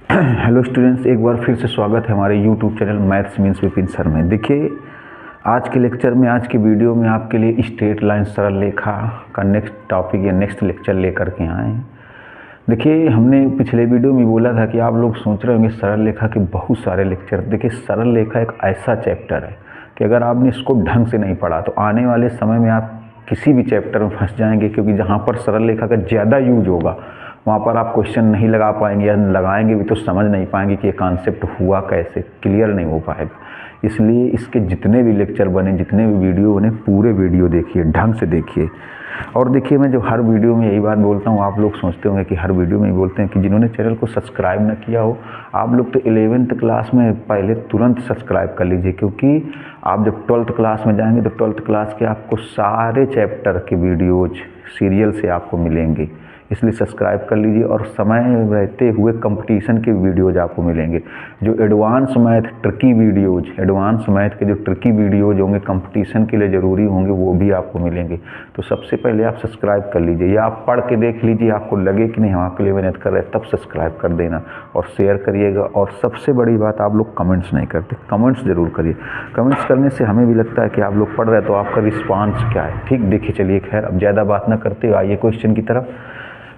Hello students, एक बार फिर से स्वागत है हमारे YouTube channel maths means Vipin sir में। देखिए, आज के लेक्चर में, आज के वीडियो में आपके लिए स्ट्रेट लाइन सरल रेखा का नेक्स्ट टॉपिक या नेक्स्ट लेक्चर लेकर के आए हैं। देखिए, हमने पिछले वीडियो में बोला था कि आप लोग सोच रहे होंगे सरल रेखा के बहुत सारे लेक्चर। देखिए, सरल रेखा एक ऐसा चैप्टर है कि अगर आपने इसको ढंग से नहीं पढ़ा तो आने वाले समय में आप किसी भी चैप्टर में फंस जाएंगे, क्योंकि जहाँ पर सरल रेखा का ज़्यादा यूज होगा वहाँ पर आप क्वेश्चन नहीं लगा पाएंगे, या लगाएंगे भी तो समझ नहीं पाएंगे कि ये कॉन्सेप्ट हुआ कैसे, क्लियर नहीं हो पाएगा। इसलिए इसके जितने भी लेक्चर बने, जितने भी वीडियो बने, पूरे वीडियो देखिए, ढंग से देखिए। और देखिए, मैं जो हर वीडियो में यही बात बोलता हूँ, आप लोग सोचते होंगे कि हर वीडियो में ही बोलते हैं कि जिन्होंने चैनल को सब्सक्राइब ना किया हो, आप लोग तो 11th क्लास में पहले तुरंत सब्सक्राइब कर लीजिए, क्योंकि आप जब 12th क्लास में जाएंगे तो 12th क्लास के आपको सारे चैप्टर के वीडियोज सीरियल से आपको मिलेंगे। इसलिए सब्सक्राइब कर लीजिए। और समय रहते हुए कंपटीशन के वीडियोज आपको मिलेंगे, जो advance math tricky videos, advance math के जो ट्रिकी वीडियोज होंगे, कंपटीशन के लिए ज़रूरी होंगे, वो भी आपको मिलेंगे। तो सबसे पहले आप सब्सक्राइब कर लीजिए, या आप पढ़ के देख लीजिए, आपको लगे कि नहीं हम आपके लिए मेहनत कर रहे हैं, तब सब्सक्राइब कर देना और शेयर करिएगा। और सबसे बड़ी बात, आप लोग कमेंट्स नहीं करते, कमेंट्स ज़रूर करिए। कमेंट्स करने से हमें भी लगता है कि आप लोग पढ़ रहे हैं, तो आपका रिस्पॉन्स क्या है। ठीक, देखिए, चलिए, खैर अब ज़्यादा बात ना करते हुए आइए क्वेश्चन की तरफ।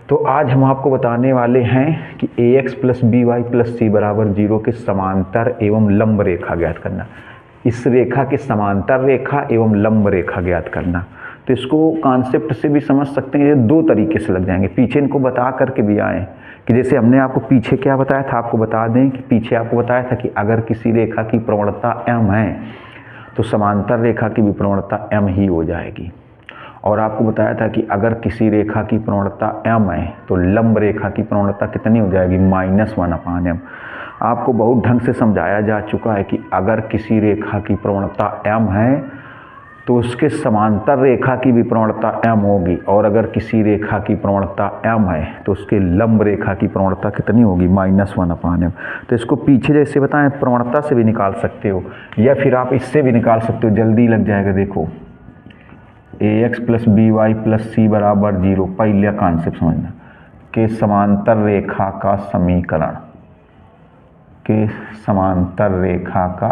तो आज हम आपको बताने वाले हैं कि ax plus B Y plus C बराबर 0 के समांतर एवं लंब रेखा ज्ञात करना। इस रेखा के समांतर रेखा एवं लंब रेखा ज्ञात करना। तो इसको कॉन्सेप्ट से भी समझ सकते हैं, ये दो तरीके से लग जाएंगे। पीछे इनको बता करके भी आए कि जैसे हमने आपको पीछे क्या बताया था, आपको बता दें कि पीछे आपको बताया था कि अगर किसी रेखा की प्रवणता m है तो समांतर रेखा की भी प्रवणता m ही हो जाएगी। और आपको बताया था कि अगर किसी रेखा की प्रवणता m है तो लंब रेखा की प्रवणता कितनी हो जाएगी, -1/m। आपको बहुत ढंग से समझाया जा चुका है कि अगर किसी रेखा की प्रवणता m है तो उसके समांतर रेखा की भी प्रवणता m होगी, और अगर किसी रेखा की प्रवणता m है तो उसके लंब रेखा की प्रवणता कितनी होगी, -1/m। तो इसको पीछे जैसे बताएं प्रवणता से भी निकाल सकते हो, या फिर आप इससे भी निकाल सकते हो, जल्दी लग जाएगा। देखो, ax plus B Y plus C बराबर 0, पहला कॉन्सेप्ट समझना, के समांतर रेखा का समीकरण, के समांतर रेखा का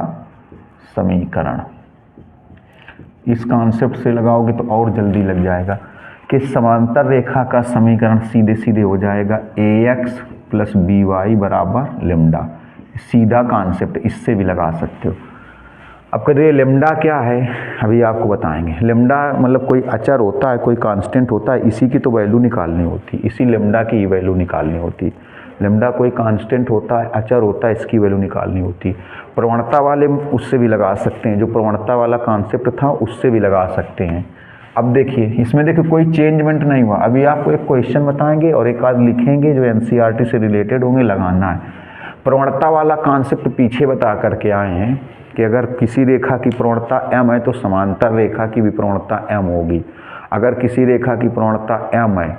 समीकरण। इस कॉन्सेप्ट से लगाओगे तो और जल्दी लग जाएगा कि समांतर रेखा का समीकरण सीधे सीधे हो जाएगा ax प्लस बी वाई बराबर लेमडा। सीधा कॉन्सेप्ट, इससे भी लगा सकते हो। अब करिए, लेमडा क्या है अभी आपको बताएंगे। लेमडा मतलब कोई अचर होता है, कोई कांस्टेंट होता है, इसी की तो वैल्यू निकालनी होती, इसी लेमडा की वैल्यू निकालनी होती। लेमडा कोई कांस्टेंट होता है, अचर होता है, इसकी वैल्यू निकालनी होती। प्रवणता वाले उससे भी लगा सकते हैं, जो प्रवणता वाला कॉन्सेप्ट था उससे भी लगा सकते हैं। अब देखिए, इसमें देखिए कोई चेंजमेंट नहीं हुआ। अभी आपको एक क्वेश्चन बताएंगे और एक आध लिखेंगे जो NCERT से रिलेटेड होंगे, लगाना है। प्रवणता वाला कॉन्सेप्ट पीछे बता करके आए हैं कि अगर किसी रेखा की प्रवणता m है तो समांतर रेखा की भी प्रवणता m होगी। अगर किसी रेखा की प्रवणता m है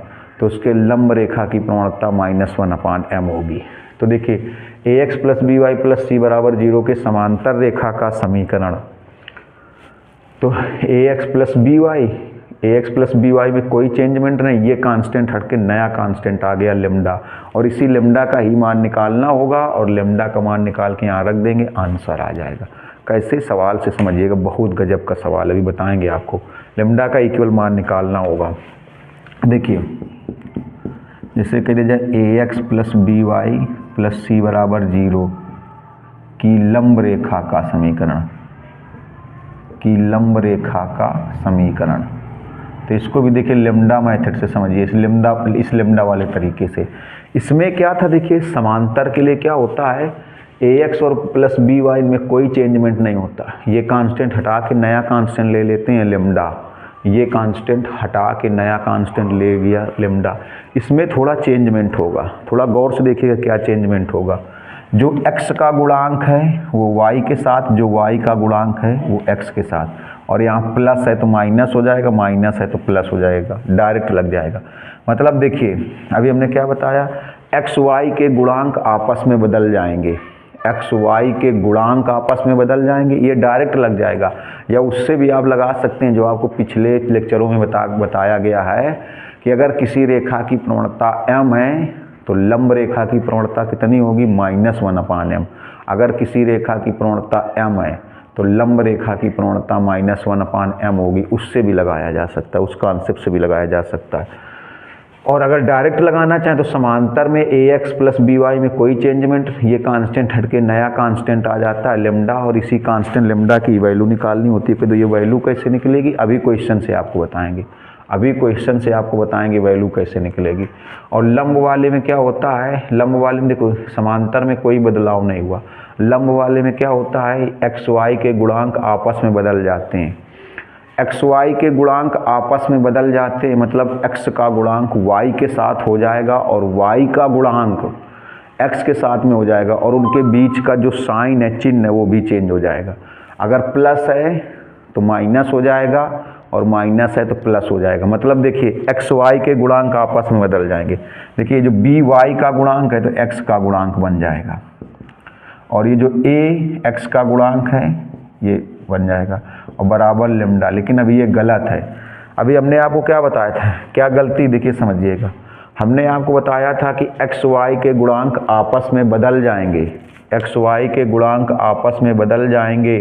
तो उसके लंब रेखा की प्रवणता -1/m होगी। तो देखिए, ax plus B Y plus C बराबर 0 के समांतर रेखा का समीकरण। तो ax प्लस बी वाई में कोई चेंजमेंट नहीं, ये कांस्टेंट हट के नया कांस्टेंट आ गया लेमडा, और इसी लेमडा का ही मान निकालना होगा, और लेमडा का मान निकाल के यहाँ रख देंगे, आंसर आ जाएगा। कैसे, सवाल से समझिएगा, बहुत गजब का सवाल अभी बताएंगे आपको। लेमडा का इक्वल मान निकालना होगा। देखिए, जैसे कह दिया जाए ax plus B Y plus C बराबर 0 की लंब रेखा का समीकरण, की लंब रेखा का समीकरण। तो इसको भी देखिए लेमडा मेथड से समझिए, इस लेमडा वाले तरीके से। इसमें क्या था, देखिए समांतर के लिए क्या होता है, ax और प्लस बी वाई में कोई चेंजमेंट नहीं होता। ये कांस्टेंट हटा के नया कांस्टेंट ले लेते हैं लेमडा, ये कांस्टेंट हटा के नया कांस्टेंट ले गया लेमडा। इसमें थोड़ा चेंजमेंट होगा, थोड़ा गौर से देखिएगा क्या चेंजमेंट होगा। जो x का गुणांक है वो y के साथ, जो y का गुणांक है वो x के साथ, और यहाँ प्लस है तो माइनस हो जाएगा, माइनस है तो प्लस हो जाएगा, डायरेक्ट लग जाएगा। मतलब देखिए, अभी हमने क्या बताया, एक्स वाई के गुणांक आपस में बदल जाएंगे, एक्स वाई के गुणांक आपस में बदल जाएंगे, ये डायरेक्ट लग जाएगा। या उससे भी आप लगा सकते हैं, जो आपको पिछले लेक्चरों में बताया गया है कि अगर किसी रेखा की प्रवणता m है तो लंब रेखा की प्रवणता कितनी होगी, -1/m। अगर किसी रेखा की प्रवणता m है तो लंब रेखा की प्रवणता -1/m होगी। उससे भी लगाया जा सकता है, उस कॉन्सेप्ट से भी लगाया जा सकता है। और अगर डायरेक्ट लगाना चाहें तो समांतर में ax + by में कोई चेंजमेंट, ये कांस्टेंट हटके नया कांस्टेंट आ जाता है लेमडा, और इसी कांस्टेंट लेमडा की वैल्यू निकालनी होती है। तो ये वैल्यू कैसे निकलेगी अभी क्वेश्चन से आपको बताएंगे, वैल्यू कैसे निकलेगी। और लंब वाले में क्या होता है, लंब वाले में देखो समांतर में कोई बदलाव नहीं हुआ, लंब वाले में क्या होता है, एक्स वाई के गुणांक आपस में बदल जाते हैं। एक्स वाई के गुणांक आपस में बदल जाते हैं मतलब एक्स का गुणांक वाई के साथ हो जाएगा और वाई का गुणांक एक्स के साथ में हो जाएगा, और उनके बीच का जो साइन है, चिन्ह है, वो भी चेंज हो जाएगा। अगर प्लस है तो माइनस हो जाएगा और माइनस है तो प्लस हो जाएगा। मतलब देखिए एक्स वाई के गुणांक आपस में बदल जाएंगे। देखिए जो बी वाई का गुणांक है तो एक्स का गुणांक बन जाएगा, और ये जो ए एक्स का गुणांक है ये बन जाएगा और बराबर लेमडा। लेकिन अभी ये गलत है। अभी हमने आपको क्या बताया था, क्या गलती, देखिए समझिएगा। हमने आपको बताया था कि एक्स वाई के गुणांक आपस में बदल जाएंगे, एक्स वाई के गुणांक आपस में बदल जाएंगे,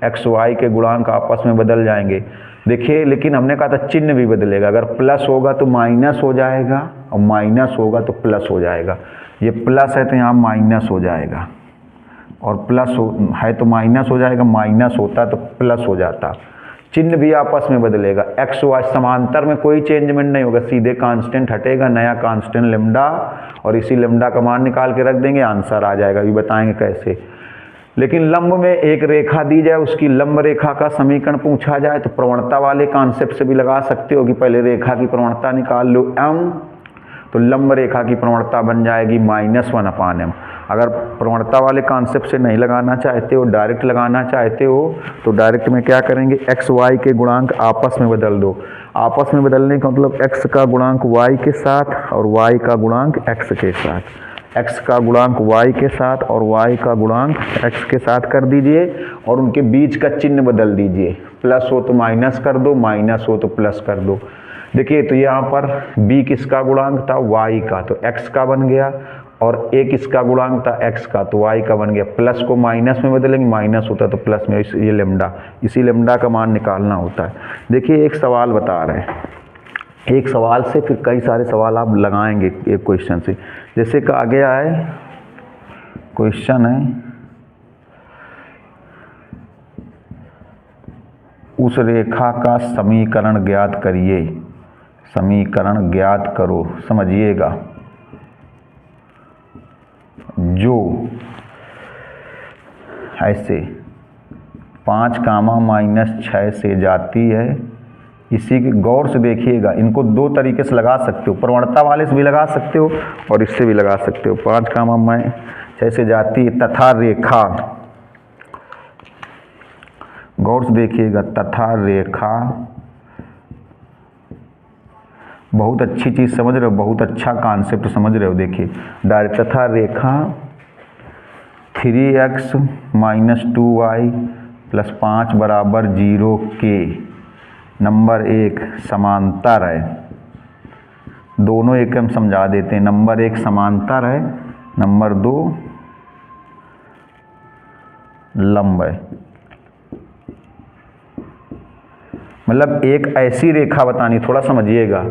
एक्स वाई के गुणांक आपस में बदल जाएंगे। देखिए लेकिन हमने कहा था चिन्ह भी बदलेगा, अगर प्लस होगा तो माइनस हो जाएगा और माइनस होगा तो प्लस हो जाएगा। ये प्लस है तो यहाँ माइनस हो जाएगा, और प्लस है तो माइनस हो जाएगा, माइनस होता तो प्लस हो जाता। चिन्ह भी आपस में बदलेगा। एक्स वाई समांतर में कोई चेंजमेंट नहीं होगा, सीधे कांस्टेंट हटेगा, नया कांस्टेंट लेमडा, और इसी लेमडा का मान निकाल के रख देंगे, आंसर आ जाएगा। अभी बताएंगे कैसे। लेकिन लंब में एक रेखा दी जाए, उसकी लंब रेखा का समीकरण पूछा जाए तो प्रवणता वाले कॉन्सेप्ट से भी लगा सकते हो कि पहले रेखा की प्रवणता निकाल लो m, तो लंब रेखा की प्रवणता बन जाएगी -1/m। अगर प्रवणता वाले कॉन्सेप्ट से नहीं लगाना चाहते हो, डायरेक्ट लगाना चाहते हो, तो डायरेक्ट में क्या करेंगे, एक्स वाई के गुणांक आपस में बदल दो। आपस में बदलने का मतलब एक्स का गुणांक वाई के साथ और वाई का गुणांक एक्स के साथ, एक्स का गुणांक वाई के साथ और वाई का गुणांक एक्स के साथ कर दीजिए, और उनके बीच का चिन्ह बदल दीजिए। प्लस हो तो माइनस कर दो, माइनस हो तो प्लस कर दो। देखिए तो यहाँ पर b किसका गुणांक था, y का, तो x का बन गया, और a किसका गुणांक था, x का, तो y का बन गया। प्लस को माइनस में बदलेंगे, माइनस होता तो प्लस में, ये लेमडा, इसी लेमडा का मान निकालना होता है। देखिए एक सवाल बता रहे हैं, एक सवाल से फिर कई सारे सवाल आप लगाएंगे एक क्वेश्चन से। जैसे कि आगे आए क्वेश्चन है, उस रेखा का समीकरण ज्ञात करिए, समीकरण ज्ञात करो। समझिएगा, जो ऐसे 5, -6 से जाती है, इसी की गौर से देखिएगा। इनको दो तरीके से लगा सकते हो, प्रवणता वाले से भी लगा सकते हो और इससे भी लगा सकते हो। 5, से जाती है तथा रेखा, गौर से देखिएगा, तथा रेखा, बहुत अच्छी चीज़ समझ रहे हो, बहुत अच्छा कॉन्सेप्ट समझ रहे हो। देखिए डायरेक्ट, तथा रेखा 3x - 2y + 5 = 0 के नंबर 1 समांतर है। दोनों एक हम समझा देते हैं। नंबर 1 समांतर है, नंबर 2 लंब है। मतलब एक ऐसी रेखा बतानी, थोड़ा समझिएगा,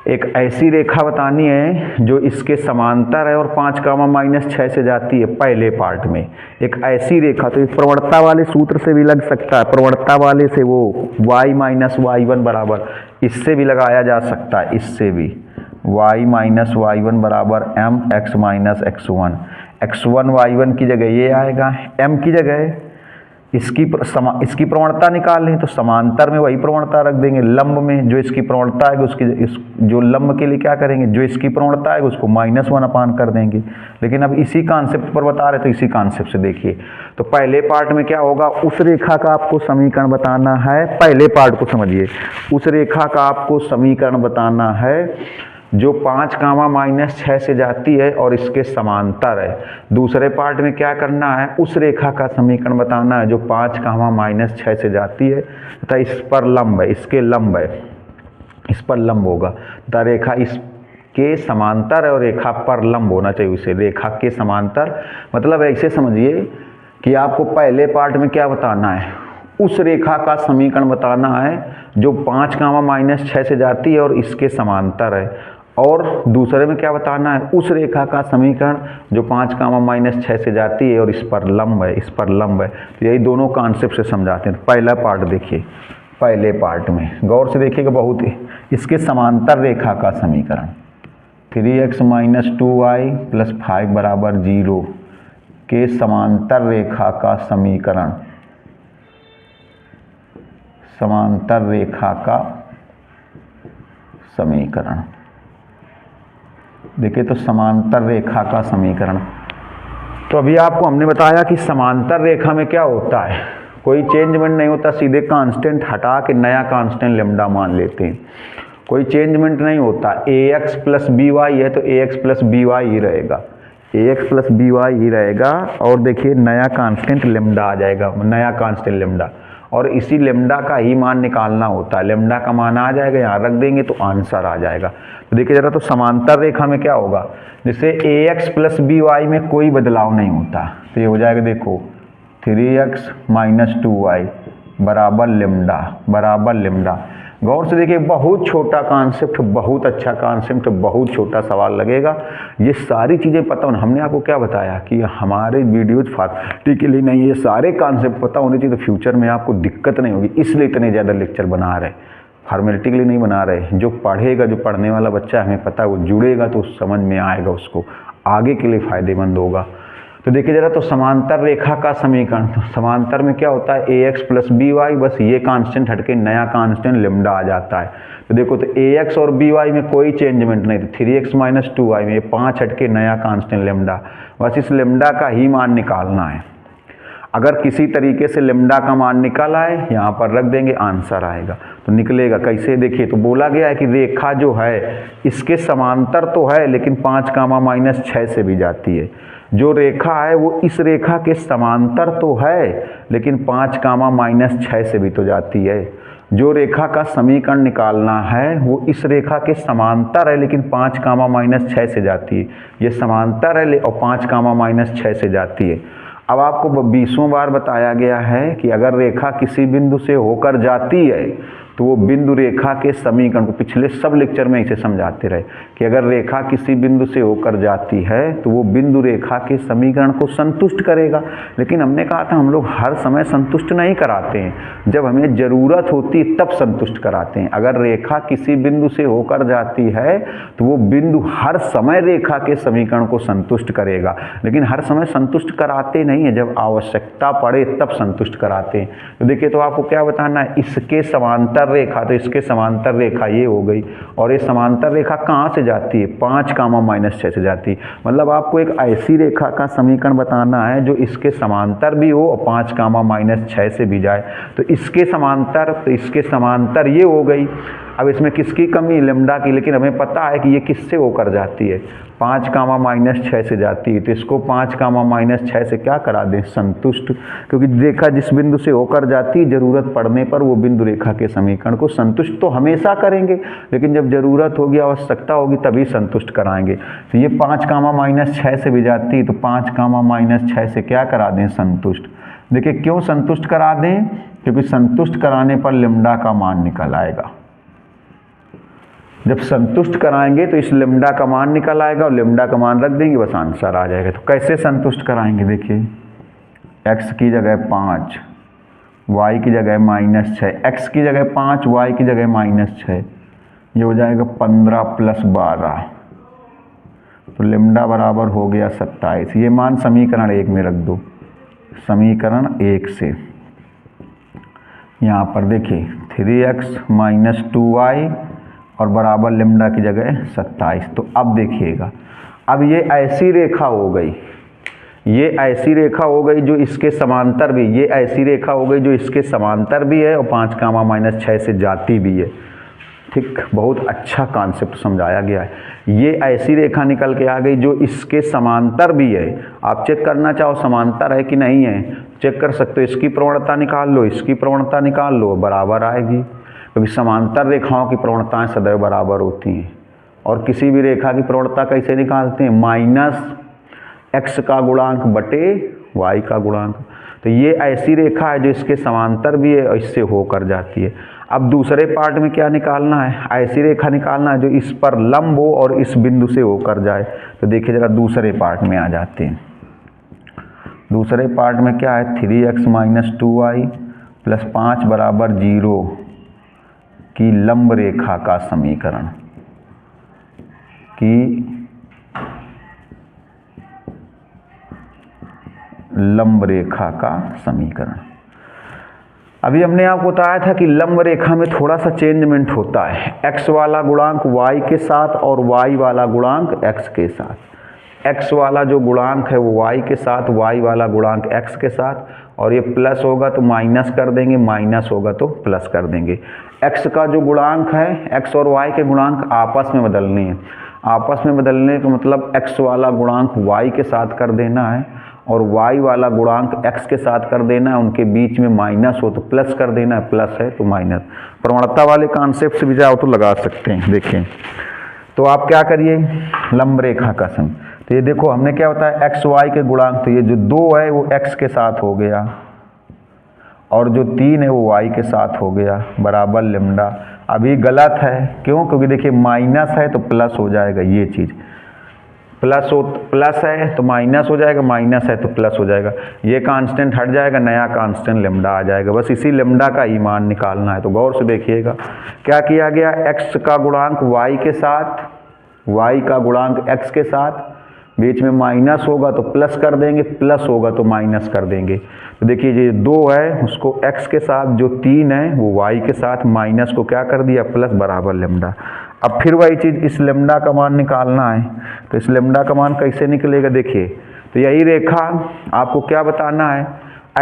एक ऐसी रेखा बतानी है जो इसके समांतर है और 5, -6 से जाती है पहले पार्ट में। एक ऐसी रेखा, तो प्रवणता वाले सूत्र से भी लग सकता है, प्रवणता वाले से वो y - y1 बराबर, इससे भी लगाया जा सकता है, इससे भी y - y1 बराबर mx - x1। x1 y1 की जगह ये आएगा, m की जगह इसकी प्रवणता निकाल लें तो समांतर में वही प्रवणता रख देंगे। लंब में जो इसकी प्रवणता है उसकी जो लंब के लिए क्या करेंगे, जो इसकी प्रवणता है उसको -1/, कर देंगे। लेकिन अब इसी कॉन्सेप्ट पर बता रहे तो इसी कॉन्सेप्ट से देखिए। तो पहले पार्ट में क्या होगा, उस रेखा का आपको समीकरण बताना है। पहले पार्ट को समझिए, उस रेखा का आपको समीकरण बताना है जो 5, -6 से जाती है और इसके समांतर है। दूसरे पार्ट में क्या करना है, उस रेखा का समीकरण बताना है जो 5, -6 से जाती है तथा इस पर लंब है, इसके लंब है, इस पर लंब होगा तथा रेखा इस के समांतर है और रेखा पर लंब होना चाहिए उसे। रेखा के समांतर मतलब ऐसे समझिए कि आपको पहले पार्ट में क्या बताना है, उस रेखा का समीकरण बताना है जो 5, -6 से जाती है और इसके समांतर है, और दूसरे में क्या बताना है, उस रेखा का समीकरण जो 5, -6 से जाती है और इस पर लंब है, इस पर लंब है। तो यही दोनों कॉन्सेप्ट से समझाते हैं। पहला पार्ट देखिए, पहले पार्ट में गौर से देखिएगा बहुत ही, इसके समांतर रेखा का समीकरण 3x - 2y + 5 = 0 के समांतर रेखा का समीकरण, समांतर रेखा का समीकरण देखिए। तो समांतर रेखा का समीकरण, तो अभी आपको हमने बताया कि समांतर रेखा में क्या होता है, कोई चेंजमेंट नहीं होता, सीधे कांस्टेंट हटा के नया कांस्टेंट लेम्डा मान लेते हैं, कोई चेंजमेंट नहीं होता। ax + by है तो ax + by ही रहेगा, ax + by ही रहेगा, और देखिए नया कांस्टेंट लेम्डा आ जाएगा, नया कांस्टेंट लेम्डा, और इसी लेम्डा का ही मान निकालना होता है। लेम्डा का मान आ जाएगा, यहाँ रख देंगे तो आंसर आ जाएगा। तो देखिए जरा, तो समांतर रेखा में क्या होगा, जैसे ax + by में कोई बदलाव नहीं होता, तो ये हो जाएगा देखो 3x - 2y बराबर लेम्डा। गौर से देखिए, बहुत छोटा कॉन्सेप्ट, बहुत अच्छा कॉन्सेप्ट, बहुत छोटा सवाल लगेगा। ये सारी चीज़ें पता होना, हमने आपको क्या बताया कि हमारे वीडियोज फॉर्मेलिटी के लिए नहीं, ये सारे कॉन्सेप्ट पता होने चाहिए, तो फ्यूचर में आपको दिक्कत नहीं होगी, इसलिए इतने ज़्यादा लेक्चर बना रहे, फॉर्मेलिटी के लिए नहीं बना रहे। जो पढ़ेगा, जो पढ़ने वाला बच्चा हमें पता है वो जुड़ेगा तो समझ में आएगा, उसको आगे के लिए फ़ायदेमंद होगा। तो देखिए जरा, तो समांतर रेखा का समीकरण, तो समांतर में क्या होता है, ax + by, बस ये कांस्टेंट हटके नया कांस्टेंट लेम्डा आ जाता है। तो देखो, तो ax और by में कोई चेंजमेंट नहीं, तो 3x - 2y में ये 5 हटके नया कांस्टेंट लेम्डा, बस इस लेम्डा का ही मान निकालना है। अगर किसी तरीके से लेम्डा का मान निकल आए, यहाँ पर रख देंगे, आंसर आएगा। तो निकलेगा कैसे, देखिए, तो बोला गया है कि रेखा जो है इसके समांतर तो है लेकिन 5, -6 से भी जाती है। जो रेखा है वो इस रेखा के समांतर तो है लेकिन 5, -6 से भी तो जाती है। जो रेखा का समीकरण निकालना है वो इस रेखा के समांतर है लेकिन 5, -6 से जाती है। ये समांतर है और 5, -6 से जाती है। अब आपको 20वां बार बताया गया है कि अगर रेखा किसी बिंदु से होकर जाती है तो वो बिंदु रेखा के समीकरण को, पिछले सब लेक्चर में इसे समझाते रहे कि अगर रेखा किसी बिंदु से होकर जाती है तो वो बिंदु रेखा के समीकरण को संतुष्ट करेगा। लेकिन हमने कहा था हम लोग हर समय संतुष्ट नहीं कराते हैं, जब हमें ज़रूरत होती है तब संतुष्ट कराते हैं। अगर रेखा किसी बिंदु से होकर जाती है तो वो बिंदु हर समय रेखा के समीकरण को संतुष्ट करेगा, लेकिन हर समय संतुष्ट कराते नहीं है, जब आवश्यकता पड़े तब संतुष्ट कराते हैं। तो देखिए, तो आपको क्या बताना है, इसके समांतर रेखा, तो इसके समांतर रेखा ये हो गई, और ये समांतर रेखा कहाँ से जाती है, 5, -6 से जाती है। मतलब आपको एक ऐसी रेखा का समीकरण बताना है जो इसके समांतर भी हो और 5, -6 से भी जाए। तो इसके समांतर, तो इसके समांतर ये हो गई। अब इसमें किसकी कमी, लेम्डा की, लेकिन हमें पता है कि ये किससे होकर जाती है, 5, -6 से जाती है। तो इसको 5, -6 से क्या करा दें, संतुष्ट, क्योंकि रेखा जिस बिंदु से होकर जाती है जरूरत पड़ने पर वो बिंदु रेखा के समीकरण को संतुष्ट तो हमेशा करेंगे, लेकिन जब जरूरत होगी, आवश्यकता होगी तभी संतुष्ट कराएंगे। तो ये 5, -6 से भी जाती है, तो 5, -6 से क्या करा दें, संतुष्ट। देखिए क्यों संतुष्ट करा दें, क्योंकि संतुष्ट कराने पर लेम्डा का मान निकल आएगा। जब संतुष्ट कराएंगे तो इस लेम्डा का मान निकल आएगा और लेम्डा का मान रख देंगे, बस आंसर आ जाएगा। तो कैसे संतुष्ट कराएंगे, देखिए x की जगह 5, y की जगह -6, x की जगह 5, y की जगह -6, ये हो जाएगा 15 + 12, तो लेम्डा बराबर हो गया 27। ये मान समीकरण 1 में रख दो, समीकरण 1 से यहाँ पर देखिए 3x - 2y और बराबर लेम्डा की जगह 27। तो अब देखिएगा, अब ये ऐसी रेखा हो गई, ये ऐसी रेखा हो गई जो इसके समांतर भी, ये ऐसी रेखा हो गई जो इसके समांतर भी है और 5, -6 से जाती भी है। ठीक, बहुत अच्छा कॉन्सेप्ट समझाया गया है। ये ऐसी रेखा निकल के आ गई जो इसके समांतर भी है। आप चेक करना चाहो समांतर है कि नहीं है, चेक कर सकते हो। इसकी प्रवणता निकाल लो, इसकी प्रवणता निकाल लो, बराबर आएगी, क्योंकि समांतर रेखाओं की प्रवणताएं सदैव बराबर होती हैं। और किसी भी रेखा की प्रवणता कैसे निकालते हैं, माइनस एक्स का गुणांक बटे वाई का गुणांक। तो ये ऐसी रेखा है जो इसके समांतर भी है और इससे होकर जाती है। अब दूसरे पार्ट में क्या निकालना है, ऐसी रेखा निकालना है जो इस पर लंब हो और इस बिंदु से होकर जाए। तो देखिए जरा दूसरे पार्ट में आ जाते हैं। दूसरे पार्ट में क्या है, 3x - 2y + 5 = 0 की लंब रेखा का समीकरण अभी हमने आपको बताया था कि लंब रेखा में थोड़ा सा चेंजमेंट होता है, x वाला गुणांक y के साथ और y वाला गुणांक x के साथ। x वाला जो गुणांक है वो y के साथ, y वाला गुणांक x के साथ, और ये प्लस होगा तो माइनस कर देंगे, माइनस होगा तो प्लस कर देंगे। x का जो गुणांक है, x और y के गुणांक आपस में बदलने हैं। आपस में बदलने का मतलब x वाला गुणांक y के साथ कर देना है और y वाला गुणांक x के साथ कर देना है। उनके बीच में माइनस हो तो प्लस कर देना है, प्लस है तो माइनस। प्रवणता वाले कॉन्सेप्ट से भी जाओ तो लगा सकते हैं। देखें तो आप क्या करिए, लंब रेखा का सम, तो ये देखो हमने क्या बताया, x y के गुणांक, तो ये जो 2 है वो x के साथ हो गया और जो 3 है वो y के साथ हो गया, बराबर लैम्डा। अभी गलत है, क्यों, क्योंकि देखिए माइनस है तो प्लस हो जाएगा, ये चीज़ प्लस है तो माइनस हो जाएगा, माइनस है तो प्लस हो जाएगा। ये कांस्टेंट हट जाएगा, नया कांस्टेंट लैम्डा आ जाएगा। बस इसी लैम्डा का ही मान निकालना है। तो गौर से देखिएगा क्या किया गया, x का गुणांक y के साथ, y का गुणांक x के साथ, बीच में माइनस होगा तो प्लस कर देंगे, प्लस होगा तो माइनस कर देंगे। तो देखिए ये 2 है उसको x के साथ, जो 3 है वो y के साथ, माइनस को क्या कर दिया प्लस, बराबर लैम्डा। अब फिर वही चीज़, इस लैम्डा का मान निकालना है। तो इस लैम्डा का मान कैसे निकलेगा, देखिए तो यही रेखा आपको क्या बताना है,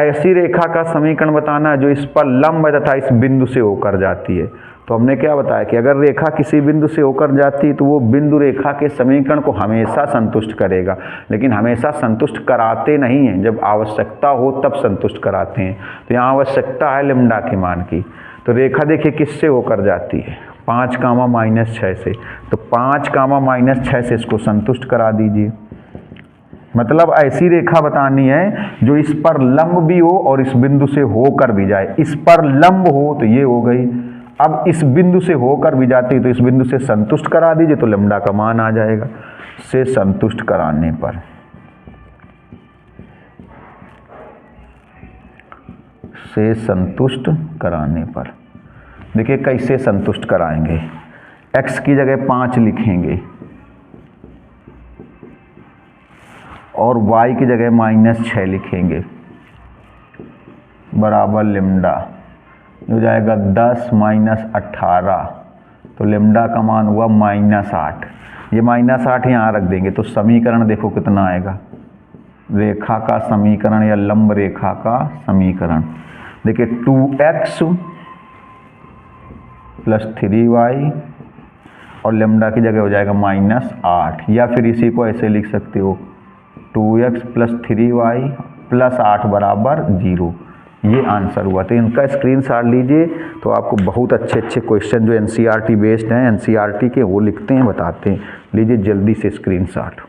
ऐसी रेखा का समीकरण बताना है जो इस पर लंब है तथा इस बिंदु से होकर जाती है। तो हमने क्या बताया कि अगर रेखा किसी बिंदु से होकर जाती है तो वो बिंदु रेखा के समीकरण को हमेशा संतुष्ट करेगा, लेकिन हमेशा संतुष्ट कराते नहीं हैं, जब आवश्यकता हो तब संतुष्ट कराते हैं। तो यहाँ आवश्यकता है लैम्डा के मान की। तो रेखा देखिए किससे होकर जाती है, 5, -6 से। तो 5, -6 से इसको संतुष्ट करा दीजिए। मतलब ऐसी रेखा बतानी है जो इस पर लंब भी हो और इस बिंदु से होकर भी जाए। इस पर लंब हो तो ये हो गई, अब इस बिंदु से होकर भी जाती है तो इस बिंदु से संतुष्ट करा दीजिए, तो लैम्डा का मान आ जाएगा। से संतुष्ट कराने पर देखिए कैसे संतुष्ट कराएंगे, x की जगह 5 लिखेंगे और y की जगह -6 लिखेंगे, बराबर लैम्डा हो जाएगा 10 - 18। तो लैम्डा का मान हुआ -8। ये -8 यहाँ रख देंगे तो समीकरण देखो कितना आएगा, रेखा का समीकरण या लंब रेखा का समीकरण। देखिए 2x + 3y और लैम्डा की जगह हो जाएगा -8, या फिर इसी को ऐसे लिख सकते हो 2x + 3y + 8 = 0। ये आंसर हुआ। तो इनका स्क्रीनशॉट लीजिए, तो आपको बहुत अच्छे क्वेश्चन जो NCERT बेस्ड हैं, NCERT के, वो लिखते हैं, बताते हैं। लीजिए जल्दी से स्क्रीनशॉट।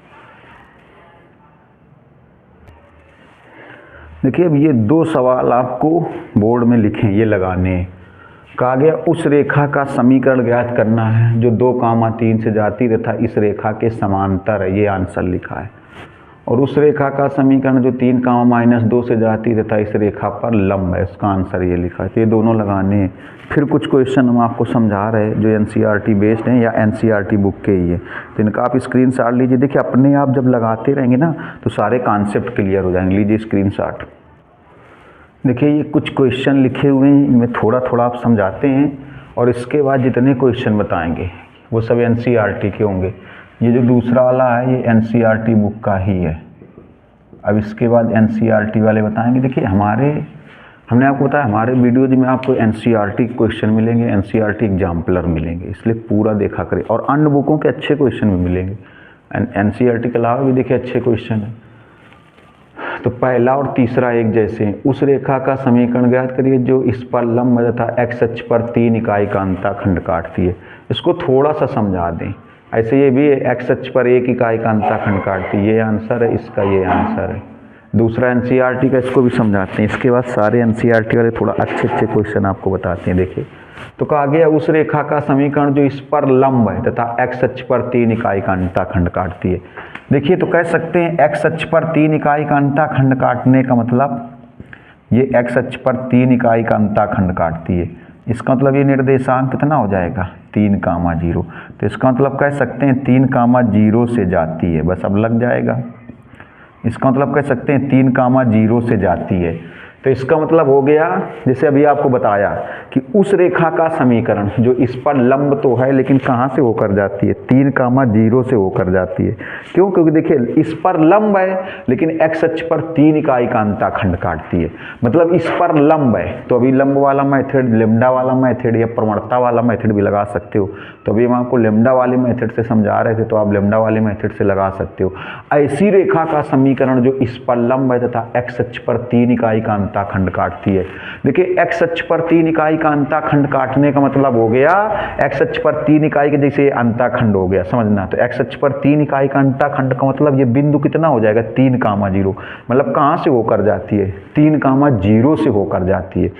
देखिए अब ये 2 सवाल आपको बोर्ड में लिखे, ये लगाने हैं। कहा गया उस रेखा का समीकरण ज्ञात करना है जो 2, 3 से जाती तथा इस रेखा के समांतर है, ये आंसर लिखा है। और उस रेखा का समीकरण जो 3, -2 से जाती तथा इस रेखा पर लंब है, इसका आंसर ये लिखा है। तो ये दोनों लगाने हैं। फिर कुछ क्वेश्चन हम आपको समझा रहे हैं जो NCERT बेस्ड हैं या NCERT बुक के ही है, तो इनका आप स्क्रीनशॉट लीजिए। देखिए अपने आप जब लगाते रहेंगे ना तो सारे कॉन्सेप्ट क्लियर हो जाएंगे। लीजिए स्क्रीनशॉट। देखिए ये कुछ क्वेश्चन लिखे हुए हैं, इनमें थोड़ा थोड़ा आप समझाते हैं और इसके बाद जितने क्वेश्चन बताएंगे वो सब NCERT के होंगे। ये जो दूसरा वाला है ये NCERT बुक का ही है। अब इसके बाद NCERT वाले बताएंगे। देखिए हमने आपको बताया हमारे वीडियोज में आपको NCERT क्वेश्चन मिलेंगे, NCERT एग्जाम्पलर मिलेंगे, इसलिए पूरा देखा करें। और अन्य बुकों के अच्छे क्वेश्चन भी मिलेंगे, NCERT के अलावा भी देखिए अच्छे क्वेश्चन हैं। तो पहला और तीसरा एक जैसे हैं। उस रेखा का समीकरण ज्ञात करिए जो इस पर लंब तथा x अक्ष पर 3 इकाई का अंतःखंड काटती है। इसको थोड़ा सा समझा दें। ऐसे ये भी एक्स अक्ष पर एक इकाई का अंतःखंड काटती है। ये आंसर है इसका, ये आंसर है। दूसरा एनसीईआरटी का, इसको भी समझाते हैं। इसके बाद सारे एनसीईआरटी वाले थोड़ा अच्छे अच्छे क्वेश्चन आपको बताते हैं। देखिए तो कहा गया उस रेखा का समीकरण जो इस पर लंब है तथा एक्स अक्ष पर 3 इकाई का अंतःखंड काटती है। देखिए तो कह सकते हैं एक्स अक्ष पर 3 इकाई का अंतःखंड काटने का मतलब ये एक्स अक्ष पर 3 इकाई का अंतःखंड काटती है। इसका मतलब ये निर्देशांक कितना हो जाएगा 3,0। तो इसका मतलब कह सकते हैं 3,0 से जाती है। बस अब लग जाएगा। इसका मतलब कह सकते हैं 3,0 से जाती है। तो इसका मतलब हो गया, जैसे अभी आपको बताया कि उस रेखा का समीकरण जो इस पर लंब तो है लेकिन कहाँ से होकर जाती है 3,0 से होकर जाती है। क्यों? क्योंकि देखिए इस पर लंब है लेकिन एक्स अक्ष पर 3 इकाई का अंतःखंड काटती है। मतलब इस पर लंब है तो अभी लंब वाला मेथड, लैम्डा वाला मेथड या प्रवणता वाला मेथड भी लगा सकते हो। तो अभी हम आपको लैम्डा वाले मेथड से समझा रहे थे तो आप लैम्डा वाले मेथड से लगा सकते हो। ऐसी रेखा का समीकरण जो इस पर लंब है तथा एक्स अक्ष पर 3 इकाई का अंतःखंड काटती है। देखिए एक्स अक्ष पर 3 इकाई का अंतःखंड काटने का मतलब हो गया एक्स अक्ष पर 3 इकाई के जैसे अंतःखंड हो गया, समझना। तो एक्स अक्ष पर 3 इकाई का अंतःखंड का मतलब ये बिंदु कितना हो जाएगा 3,0। मतलब कहाँ से होकर जाती है 3,0 से होकर जाती है।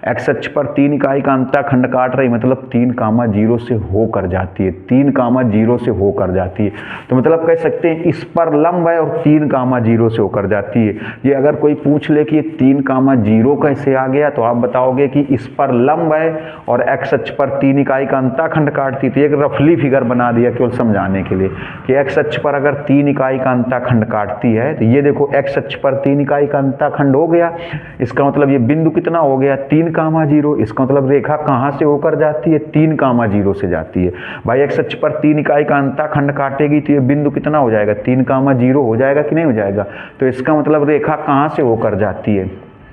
एक्स अक्ष पर 3 इकाई का अंतःखंड काट रही मतलब 3,0 से होकर जाती है। 3,0 से होकर जाती है। तो मतलब कह सकते हैं इस पर लंब है और 3,0 से होकर जाती है। ये अगर कोई पूछ ले कि 3,0 कैसे आ गया तो आप बताओगे कि इस पर लंब है और एक्स अक्ष पर 3 इकाई का अंतःखंड काटती थी। एक रफली फिगर बना दिया केवल समझाने के लिए कि एक्स अक्ष पर अगर 3 इकाई का अंतःखंड काटती है तो ये देखो एक्स अक्ष पर 3 इकाई का अंतःखंड हो गया। इसका मतलब ये बिंदु कितना हो गया 3,0। इसका मतलब रेखा कहाँ से होकर जाती है 3,0 से जाती है। भाई एक्स अक्ष पर 3 इकाई का अंतःखंड काटेगी तो ये बिंदु कितना हो जाएगा 3,0 हो जाएगा कि नहीं हो जाएगा। तो इसका मतलब रेखा कहाँ से होकर जाती है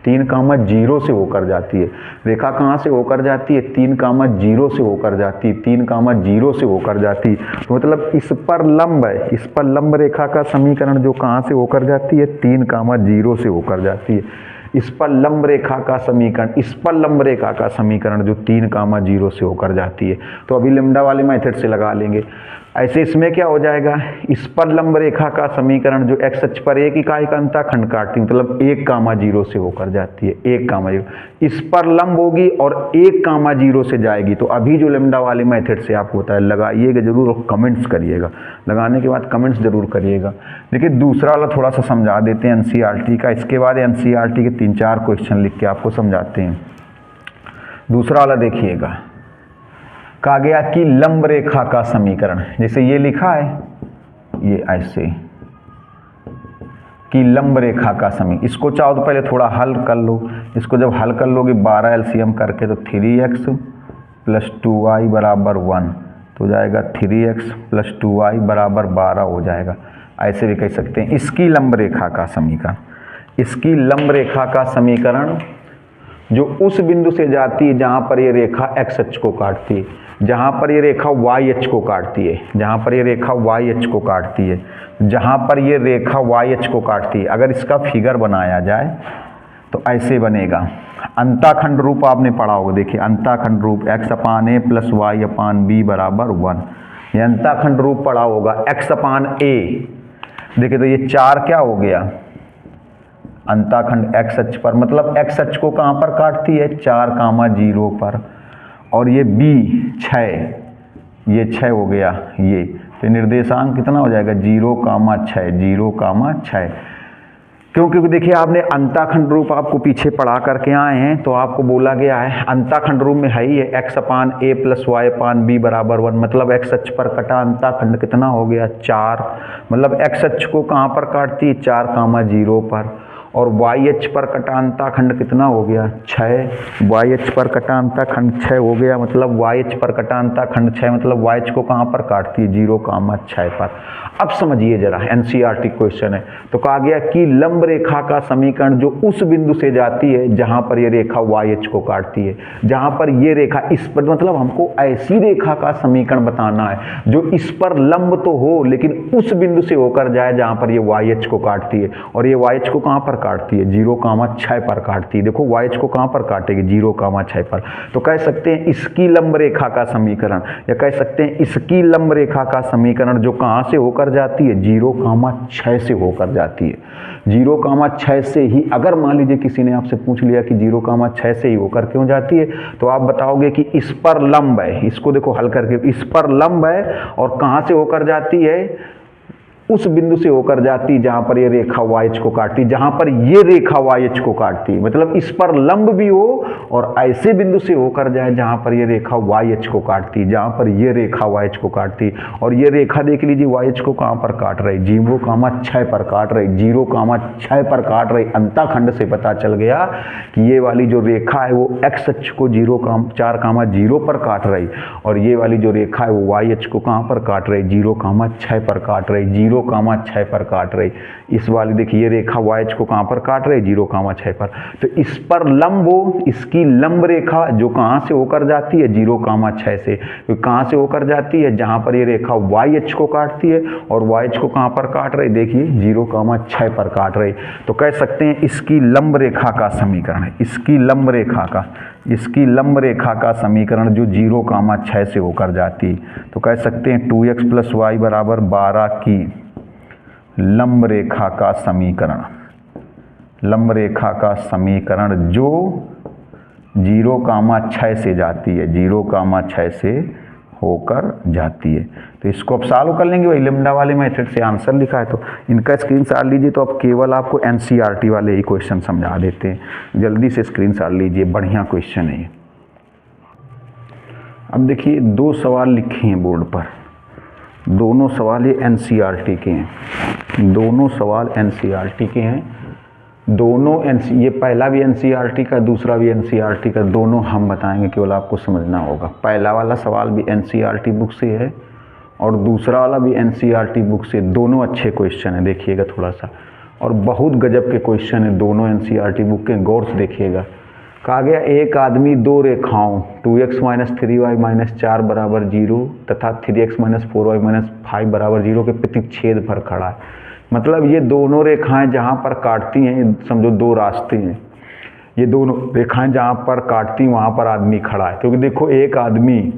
3,0 से होकर जाती है। रेखा कहाँ से होकर जाती है 3,0 से होकर जाती है। 3,0 से होकर जाती है। तो मतलब इस पर लंब है, इस पर लंब रेखा का समीकरण जो कहाँ से होकर जाती है 3,0 से होकर जाती है। इस पर लंब रेखा का समीकरण, इस पर लंब रेखा का समीकरण जो 3,0 से होकर जाती है। तो अभी लैम्डा वाले मेथड से लगा लेंगे। ऐसे इसमें क्या हो जाएगा इस पर लंब रेखा का समीकरण जो एक्स अक्ष पर 1 इकाई का अंतःखंड काटती है मतलब 1,0 से होकर जाती है। 1,0 इस पर लंब होगी और 1,0 से जाएगी। तो अभी जो लैम्डा वाले मेथड से आपको बताया लगाइएगा जरूर और कमेंट्स करिएगा। लगाने के बाद कमेंट्स जरूर करिएगा। देखिए दूसरा वाला थोड़ा सा समझा देते हैं एनसीईआरटी का। इसके बाद एनसीईआरटी के 3-4 क्वेश्चन लिख के आपको समझाते हैं। दूसरा वाला देखिएगा, कहा गया कि लंब रेखा का समीकरण, जैसे ये लिखा है ये ऐसे कि लंब रेखा का समीकरण, इसको चाहो तो पहले थोड़ा हल कर लो। इसको जब हल कर लोगे 12 एलसीएम करके तो 3x + 2y = 1 तो हो जाएगा 3x + 2y = 12 हो जाएगा। ऐसे भी कह सकते हैं इसकी लंब रेखा का समीकरण, इसकी लंब रेखा का समीकरण जो उस बिंदु से जाती है जहाँ पर ये रेखा एक्स अक्ष को काटती है, जहाँ पर ये रेखा वाई अक्ष को काटती है, जहाँ पर ये रेखा वाई अक्ष को काटती है, जहाँ पर ये रेखा वाई अक्ष को काटती है। अगर इसका फिगर बनाया जाए तो ऐसे बनेगा। अंताखंड रूप आपने पढ़ा होगा। देखिए अंताखंड रूप x/a + y/b = 1। ये अंताखंड रूप पढ़ा होगा x/a। देखिए तो ये 4 क्या हो गया अंताखंड एक्स अक्ष पर, मतलब एक्स अक्ष को कहाँ पर काटती है 4,0 पर। और ये b 6, ये 6 हो गया ये। तो निर्देशांक कितना हो जाएगा 0,6, 0,6। क्यों? क्योंकि देखिए आपने अंताखंड रूप आपको पीछे पढ़ा करके आए हैं तो आपको बोला गया है अंताखंड रूप में है ही है x/a + y/b = 1। मतलब एक्स अक्ष पर कटा अंताखंड कितना हो गया 4। मतलब एक्स अक्ष को कहाँ पर काटती है 4,0 पर। और वाई अक्ष पर कटा अंताखंड कितना हो गया 6। वाई अक्ष पर कटा अंताखंड 6 हो गया। मतलब वाई अक्ष पर कटा अंताखंड 6 मतलब वाई अक्ष को कहाँ पर काटती है 0,6 पर। अब समझिए जरा एनसीईआरटी क्वेश्चन है। तो कहा गया कि लंब रेखा का समीकरण जो उस बिंदु से जाती है जहाँ पर ये रेखा वाई अक्ष को काटती है, जहाँ पर ये रेखा इस पर, मतलब हमको ऐसी रेखा का समीकरण बताना है जो इस पर लंब तो हो लेकिन उस बिंदु से होकर जाए जहाँ पर ये वाई अक्ष को काटती है। और ये वाई अक्ष को कहाँ पर काटती है, 0,6 पर काटती है। देखो YH को कहाँ पर काटेगी, 0,6 पर। तो कह सकते हैं इसकी लंब रेखा का समीकरण, या कह सकते हैं इसकी लंब रेखा का समीकरण जो कहाँ से होकर जाती है, 0,6 से होकर जाती है। 0,6 से ही, अगर मान लीजिए किसी ने आपसे पूछ लिया कि 0,6 से ही होकर क्यों जाती है, तो आप बताओगे कि इस पर लंब है, इसको देखो हल करके, इस पर लंब है और कहाँ से होकर जाती है, उस बिंदु से होकर जाती जहां पर ये रेखा YH को काटती, जहां पर ये रेखा YH को काटती, मतलब इस पर लंब भी हो और ऐसे बिंदु से होकर जाए जहां पर ये रेखा YH को काटती, जहां पर ये रेखा YH को काटती। और ये रेखा देख लीजिए YH को कहां पर काट रही, 0,6 पर काट रही, 0,6 पर काट रही। अंतःखंड से पता चल गया कि ये वाली जो रेखा है वो X अक्ष को 4,0 पर काट रही, और ये वाली जो रेखा है वो YH को कहां पर काट रही, 0,6 पर काट रही, 0,6 पर काट रही। इस वाली देखिए ये रेखा YH को कहां पर काट रही, 0,6 पर। तो इस पर लंब हो, इसकी लंब रेखा जो कहां से होकर जाती है, 0,6 से। तो कहां से होकर जाती है, जहां पर ये रेखा YH को काटती है, और YH को कहां पर काट रही, देखिए 0,6 पर काट रही। तो कह सकते हैं इसकी लंब रेखा का समीकरण है, इसकी लंब रेखा का समीकरण जो 0,6 से होकर जाती है। तो कह सकते हैं 2x + y बराबर 12 की लंब रेखा का समीकरण जो 0,6 से जाती है, 0,6 से होकर जाती है। तो इसको आप सॉल्व कर लेंगे, वही लैम्डा वाले मेथड से आंसर लिखा है। तो इनका स्क्रीनशॉट लीजिए, तो अब केवल आपको NCERT वाले ही क्वेश्चन समझा देते हैं। जल्दी से स्क्रीनशॉट लीजिए, बढ़िया क्वेश्चन है। अब देखिए 2 सवाल लिखे हैं बोर्ड पर, दोनों सवाल ये NCERT के हैं, दोनों सवाल NCERT के हैं। दोनों ये पहला भी NCERT का, दूसरा भी NCERT का, दोनों हम बताएंगे, केवल आपको समझना होगा। पहला वाला सवाल भी NCERT बुक से है और दूसरा वाला भी NCERT बुक से। दोनों अच्छे क्वेश्चन है, देखिएगा थोड़ा सा, और बहुत गजब के क्वेश्चन है दोनों NCERT बुक के, गौर से देखिएगा। कहा गया एक आदमी 2 रेखाओं 2x - 3y - 4 बराबर 0 तथा 3x - 4y - 5 बराबर 0 के प्रतिच्छेद पर खड़ा है। मतलब ये दोनों रेखाएं जहां पर काटती हैं, समझो 2 रास्ते हैं, ये दोनों रेखाएं जहां पर काटती वहां पर आदमी खड़ा है। क्योंकि देखो एक आदमी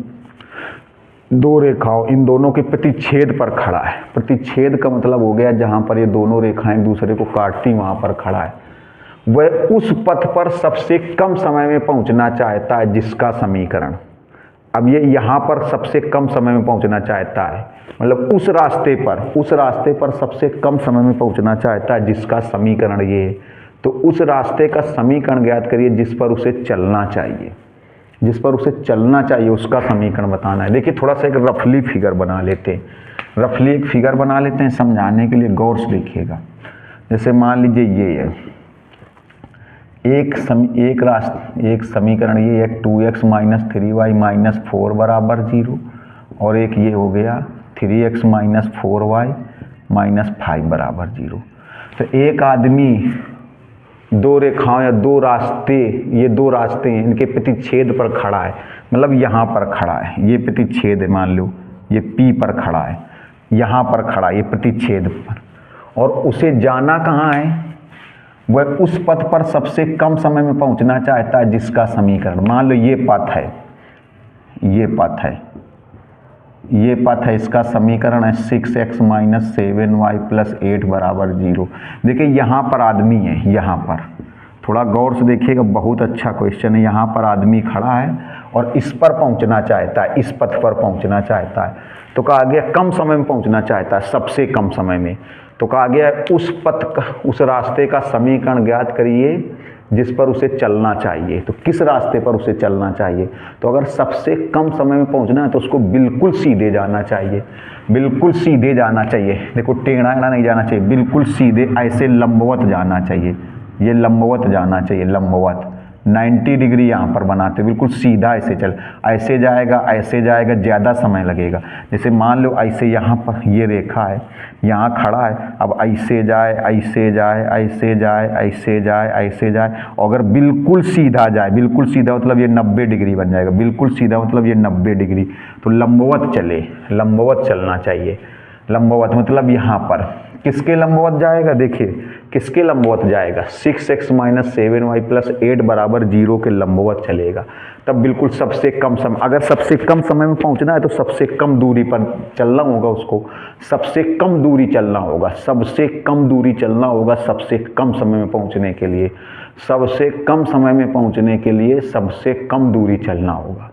2 रेखाओं, इन दोनों के प्रतिच्छेद पर खड़ा है। प्रतिच्छेद का मतलब हो गया जहां पर ये दोनों रेखाएं दूसरे को काटती वहां पर खड़ा है। वह उस पथ पर सबसे कम समय में पहुंचना चाहता है जिसका समीकरण, अब ये यहाँ पर सबसे कम समय में पहुंचना चाहता है, मतलब उस रास्ते पर सबसे कम समय में पहुंचना चाहता है जिसका समीकरण ये है। तो उस रास्ते का समीकरण ज्ञात करिए जिस पर उसे चलना चाहिए, उसका समीकरण बताना है। देखिए थोड़ा सा एक रफली फिगर बना लेते हैं, एक फिगर बना लेते हैं समझाने के लिए, गौर से देखिएगा। जैसे मान लीजिए ये है एक समीकरण ये है 2x - 3y - 4 बराबर 0, और एक ये हो गया 3x - 4y - 5 बराबर 0। तो एक आदमी 2 रेखाओं या 2 रास्ते, ये 2 रास्ते हैं, इनके प्रतिच्छेद पर खड़ा है, मतलब यहाँ पर खड़ा है, ये प्रतिच्छेद है, मान लो ये P पर खड़ा है, यहाँ पर खड़ा है ये प्रतिच्छेद पर, और उसे जाना कहाँ है, वह उस पथ पर सबसे कम समय में पहुंचना चाहता है जिसका समीकरण, मान लो ये पथ है, इसका समीकरण है 6x - 7y + 8 बराबर 0। देखिए यहाँ पर आदमी है, यहाँ पर थोड़ा गौर से देखिएगा, बहुत अच्छा क्वेश्चन है। यहाँ पर आदमी खड़ा है और इस पर पहुंचना चाहता है, इस पथ पर पहुंचना चाहता है। तो कहा गया कम समय में पहुंचना चाहता है, सबसे कम समय में। तो कहा गया उस रास्ते का समीकरण ज्ञात करिए जिस पर उसे चलना चाहिए। तो किस रास्ते पर उसे चलना चाहिए, तो अगर सबसे कम समय में पहुंचना है तो उसको बिल्कुल सीधे जाना चाहिए, देखो टेढ़ा एढ़ा नहीं जाना चाहिए, बिल्कुल सीधे ऐसे लंबवत जाना चाहिए, ये लंबवत जाना चाहिए, लंबवत 90 डिग्री यहाँ पर बनाते, बिल्कुल सीधा ऐसे जाएगा, ज़्यादा समय लगेगा। जैसे मान लो ऐसे यहाँ पर ये रेखा है, यहाँ खड़ा है, अब ऐसे जाए, अगर बिल्कुल सीधा जाए, बिल्कुल सीधा मतलब ये 90 डिग्री बन जाएगा, बिल्कुल सीधा मतलब ये 90 डिग्री। तो लंबवत चलना चाहिए, लंबवत मतलब यहाँ पर किसके लंबवत जाएगा, देखिए किसके लंबवत जाएगा, 6x माइनस 7y प्लस 8 बराबर 0 के लंबवत चलेगा। तब बिल्कुल सबसे कम समय, अगर सबसे कम समय में पहुंचना है तो सबसे कम दूरी पर चलना होगा, उसको सबसे कम दूरी चलना होगा, सबसे कम दूरी चलना होगा सबसे कम समय में पहुंचने के लिए, सबसे कम समय में पहुंचने के लिए सबसे कम दूरी चलना होगा,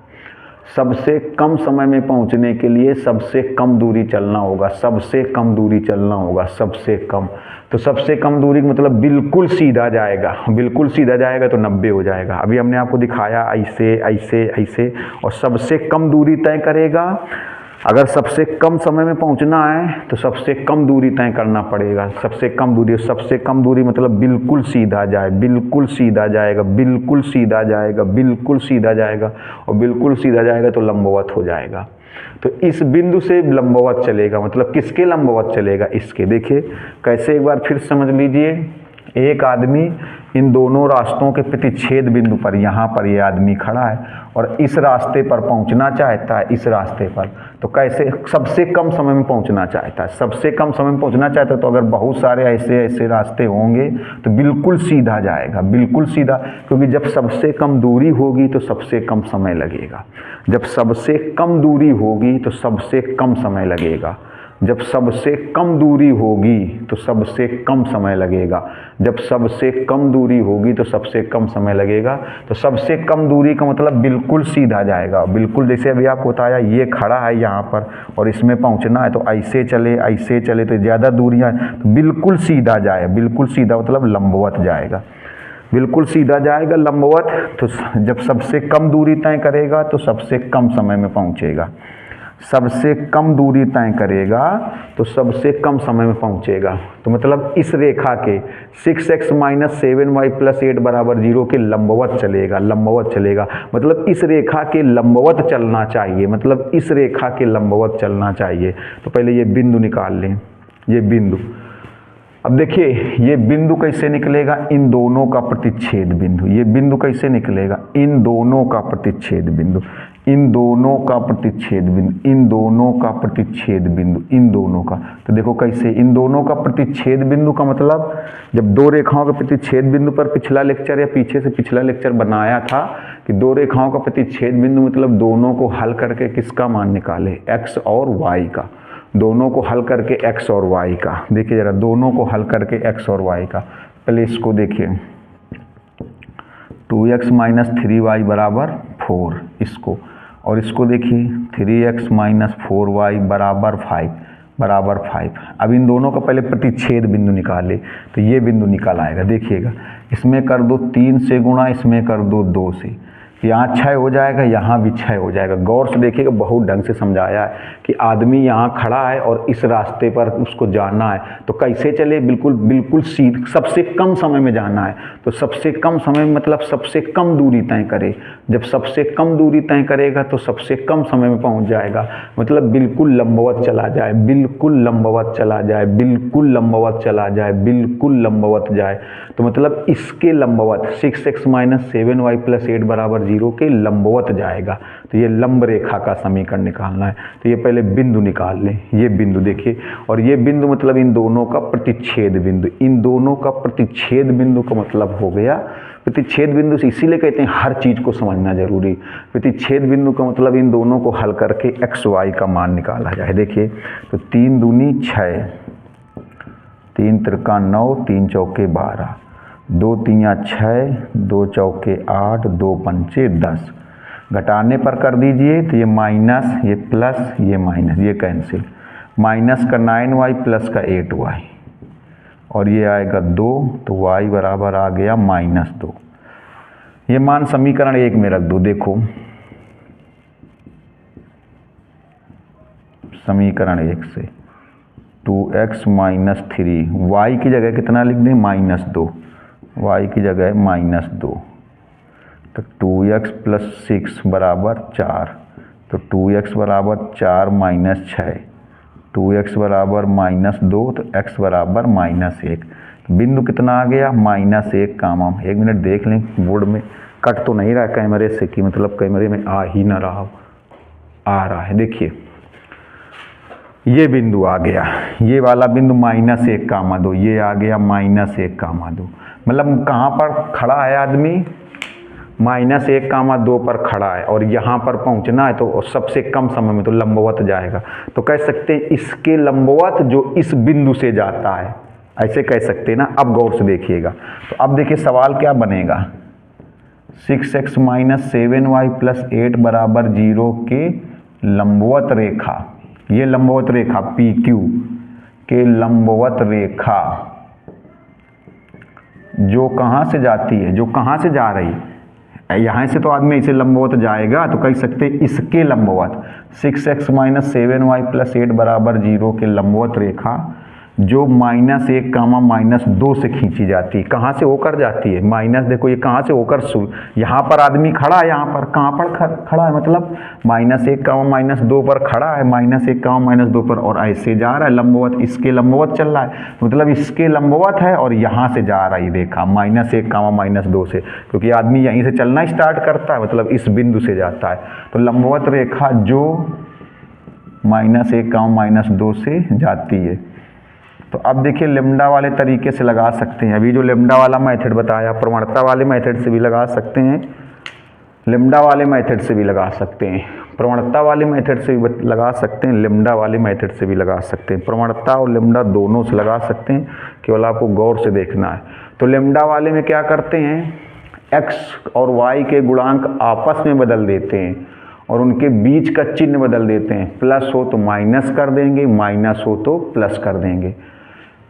सबसे कम समय में पहुंचने के लिए सबसे कम दूरी चलना होगा, सबसे कम दूरी चलना होगा, सबसे कम। तो सबसे कम दूरी मतलब बिल्कुल सीधा जाएगा, बिल्कुल सीधा जाएगा तो 90 हो जाएगा। अभी हमने आपको दिखाया ऐसे ऐसे ऐसे, और सबसे कम दूरी तय करेगा। अगर सबसे कम समय में पहुंचना है तो सबसे कम दूरी तय करना पड़ेगा, सबसे कम दूरी, सबसे कम दूरी मतलब बिल्कुल सीधा जाए, बिल्कुल सीधा जाएगा, बिल्कुल सीधा जाएगा, बिल्कुल सीधा जाएगा, और बिल्कुल सीधा जाएगा तो लंबवत हो जाएगा। तो इस बिंदु से लंबवत चलेगा, मतलब किसके लंबवत चलेगा, इसके। देखिए कैसे, एक बार फिर समझ लीजिए। एक आदमी इन दोनों रास्तों के प्रतिच्छेद बिंदु पर, यहाँ पर ये आदमी खड़ा है और इस रास्ते पर पहुँचना चाहता है, इस रास्ते पर। तो कैसे, सबसे कम समय में पहुँचना चाहता है, सबसे कम समय में पहुँचना चाहता है। तो अगर बहुत सारे ऐसे ऐसे रास्ते होंगे तो बिल्कुल सीधा जाएगा, बिल्कुल सीधा, क्योंकि जब सबसे कम दूरी होगी तो सबसे कम समय लगेगा, जब सबसे कम दूरी होगी तो सबसे कम समय लगेगा, जब सबसे कम दूरी होगी तो सबसे कम समय लगेगा, जब सबसे कम दूरी होगी तो सबसे कम समय लगेगा। तो सबसे कम दूरी का मतलब बिल्कुल सीधा जाएगा, बिल्कुल। जैसे अभी आपको बताया, ये खड़ा है यहाँ पर और इसमें पहुँचना है तो ऐसे चले तो ज़्यादा दूरियाँ, तो बिल्कुल सीधा जाए, बिल्कुल सीधा मतलब लंबवत जाएगा, बिल्कुल सीधा जाएगा लंबवत। तो जब सबसे कम दूरी तय करेगा तो सबसे कम समय में पहुँचेगा, सबसे कम दूरी तय करेगा तो सबसे कम समय में पहुंचेगा। तो मतलब इस रेखा के 6x माइनस 7y प्लस 8 बराबर 0 के लंबवत चलेगा, लंबवत चलेगा, मतलब इस रेखा के लंबवत चलना चाहिए, मतलब इस रेखा के लंबवत चलना चाहिए। तो पहले ये बिंदु निकाल लें, ये बिंदु। अब देखिए ये बिंदु कैसे निकलेगा, इन दोनों का प्रतिच्छेद बिंदु। ये बिंदु कैसे निकलेगा, इन दोनों का प्रतिच्छेद बिंदु, इन दोनों का प्रतिच्छेद बिंदु, इन दोनों का प्रतिच्छेद बिंदु, इन दोनों का। तो देखो कैसे, इन दोनों का प्रतिच्छेद बिंदु का मतलब, जब दो रेखाओं के प्रतिच्छेद बिंदु पर पिछला लेक्चर या पीछे से पिछला लेक्चर बनाया था कि दो रेखाओं का प्रतिच्छेद बिंदु मतलब दोनों को हल करके किसका मान निकाले, x और y का, दोनों को हल करके x और y का। देखिए जरा, दोनों को हल करके x और y का। पहले इसको देखिए, 2x माइनस 3y बराबर 4, इसको, और इसको देखिए 3x माइनस 4y बराबर 5। अब इन दोनों का पहले प्रतिच्छेद बिंदु निकाले, तो ये बिंदु निकल आएगा। देखिएगा, इसमें कर दो 3 से गुणा, इसमें कर दो 2 से, यहाँ क्षय हो जाएगा, यहाँ भी क्षय हो जाएगा। गौर से देखिएगा, बहुत ढंग से समझाया है कि आदमी यहाँ खड़ा है और इस रास्ते पर उसको जाना है, तो कैसे चले, बिल्कुल सीध, सबसे कम समय में जाना है। तो सबसे कम समय में मतलब सबसे कम दूरी तय करे, जब सबसे कम दूरी तय करेगा तो सबसे कम समय में पहुँच जाएगा, मतलब बिल्कुल लंबवत चला जाए, बिल्कुल लंबवत चला जाए, बिल्कुल लंबवत चला जाए, बिल्कुल लंबवत जाए। तो मतलब इसके लंबवत 6x माइनस 7y प्लस 8 बराबर 0 के लंबवत जाएगा। तो ये लंब रेखा का समीकरण निकालना है। तो ये पहले बिंदु निकाल लें, ये बिंदु देखिए, और ये बिंदु मतलब इन दोनों का प्रतिच्छेद बिंदु, इन दोनों का प्रतिच्छेद बिंदु का मतलब हो गया। प्रतिच्छेद बिंदु से इसीलिए कहते हैं हर चीज़ को समझना जरूरी। प्रतिच्छेद बिंदु का मतलब इन दोनों को हल करके x y का मान निकाला जाए। देखिए, तो 3 दूनी 6, 3 त्रिका 9, 3 चौके 12, 2 तियाँ 6, 2 चौके 8, 2 पंचे 10। घटाने पर कर दीजिए तो ये माइनस, ये प्लस, ये माइनस, ये कैंसिल, माइनस का 9y प्लस का 8y, और ये आएगा 2, तो y बराबर आ गया -2। ये मान समीकरण 1 में रख दो। देखो समीकरण 1 से 2x माइनस 3, y की जगह कितना लिख दें, -2, y की जगह -2, तो 2x प्लस 6 बराबर 4, तो 2x बराबर 4 माइनस 6, 2x बराबर -2, तो x बराबर -1। तो बिंदु कितना आ गया, -1 काम। हम 1 मिनट देख लें बोर्ड में, कट तो नहीं रहा कैमरे से कि मतलब कैमरे में आ ही ना रहा, आ रहा है। देखिए ये बिंदु आ गया, ये वाला बिंदु -1,2, ये आ गया -1,2। मतलब कहाँ पर खड़ा है आदमी, -1,2 पर खड़ा है और यहाँ पर पहुँचना है तो सबसे कम समय में तो लंबवत जाएगा। तो कह सकते हैं इसके लंबवत जो इस बिंदु से जाता है, ऐसे कह सकते हैं ना। अब गौर से देखिएगा, तो अब देखिए सवाल क्या बनेगा, 6x - 7y + 8 = 0 के लंबवत रेखा, ये लंबवत रेखा PQ के लंबवत रेखा जो कहाँ से जाती है, जो कहाँ से जा रही है, यहाँ से तो आदमी इसे लंबवत जाएगा, तो कह सकते हैं इसके लंबवत 6x - 7y + 8 = 0 के लंबवत रेखा जो -1, -2 से खींची जाती है। कहाँ से होकर जाती है, माइनस, देखो ये कहाँ से होकर यहाँ पर आदमी खड़ा है, यहाँ पर कहाँ पर खड़ा है, मतलब -1, -2 पर खड़ा है, -1, -2 पर, और ऐसे जा रहा है लंबवत, इसके लंबवत चल रहा है, मतलब इसके लंबवत है और यहाँ से जा रही रेखा -1, -2 से, क्योंकि आदमी यहीं से चलना स्टार्ट करता है, मतलब इस बिंदु से जाता है। तो लंबवत रेखा जो -1, -2 से जाती है। तो अब देखिए लेमडा वाले तरीके से लगा सकते हैं, अभी जो लेमडा वाला मेथड बताया, प्रवणता वाले मेथड से भी लगा सकते हैं, लेमडा वाले मेथड से भी लगा सकते हैं, प्रवणता वाले मेथड से भी लगा सकते हैं, लेमडा वाले मेथड से भी लगा सकते हैं, प्रवणता और लेमडा दोनों से लगा सकते हैं, केवल आपको गौर से देखना है। तो लेमडा वाले में क्या करते हैं, x और y के गुणांक आपस में बदल देते हैं और उनके बीच का चिन्ह बदल देते हैं, प्लस हो तो माइनस कर देंगे, माइनस हो तो प्लस कर देंगे।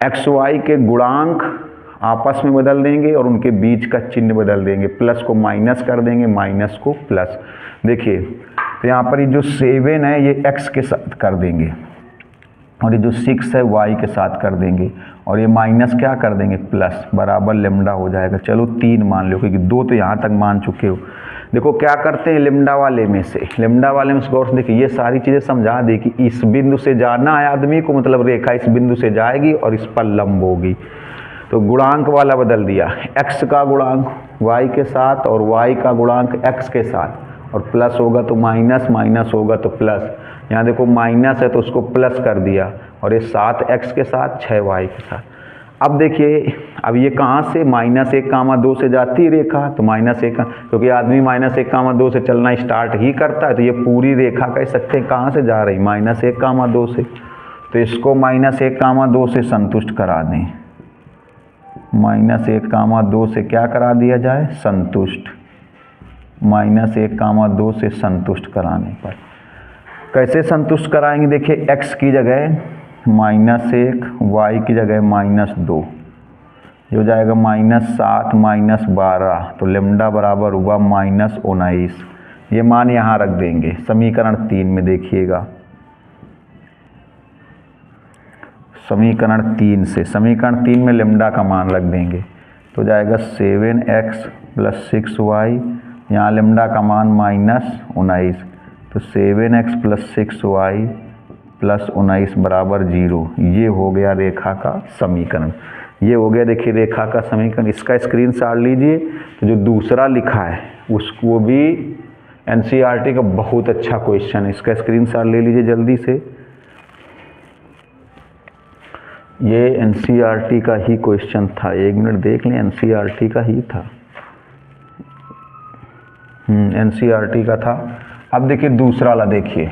एक्स वाई के गुणांक आपस में बदल देंगे और उनके बीच का चिन्ह बदल देंगे, प्लस को माइनस कर देंगे, माइनस को प्लस। देखिए तो यहाँ पर ये जो 7 है ये x के साथ कर देंगे और ये जो 6 है y के साथ कर देंगे और ये माइनस क्या कर देंगे, प्लस, बराबर लेमडा हो जाएगा। चलो 3 मान लो, क्योंकि 2 तो यहाँ तक मान चुके हो। देखो क्या करते हैं लेमडा वाले में से, लेमडा वाले में से गौर से देखिए, ये सारी चीज़ें समझा दी कि इस बिंदु से जाना है आदमी को, मतलब रेखा इस बिंदु से जाएगी और इस पर लंब होगी। तो गुणांक वाला बदल दिया, x का गुणांक y के साथ और y का गुणांक x के साथ, और प्लस होगा तो माइनस, माइनस होगा तो प्लस। यहाँ देखो माइनस है तो उसको प्लस कर दिया, और ये 7x के साथ 6y के साथ। अब देखिए अब ये कहाँ से -1, 2 से जाती है रेखा, तो -1, क्योंकि आदमी -1, 2 से चलना स्टार्ट ही करता है, तो ये पूरी रेखा कह सकते हैं कहाँ से जा रही, -1, 2 से। तो इसको -1, 2 से संतुष्ट करा दें, -1, 2 से क्या करा दिया जाए, संतुष्ट। -1, 2 से संतुष्ट कराने पर कैसे संतुष्ट कराएंगे, देखिए x की जगह -1, y की जगह -2, जो जाएगा -7 -12, तो लेमडा बराबर हुआ -19। ये मान यहाँ रख देंगे समीकरण 3 में, देखिएगा समीकरण 3 से, समीकरण 3 में लेमडा का मान रख देंगे, तो जाएगा 7x + 6y, यहाँ लेमडा का मान -19, तो 7x + 6y + 19 = 0। ये हो गया रेखा का समीकरण, ये हो गया देखिए रेखा का समीकरण। इसका स्क्रीनशॉट लीजिए। तो जो दूसरा लिखा है उसको भी एनसीईआरटी का बहुत अच्छा क्वेश्चन है, इसका स्क्रीनशॉट ले लीजिए जल्दी से। ये एनसीईआरटी का ही क्वेश्चन था, 1 मिनट देख लें, एनसीईआरटी का ही था, एनसीईआरटी का था। अब देखिए दूसरा वाला, देखिए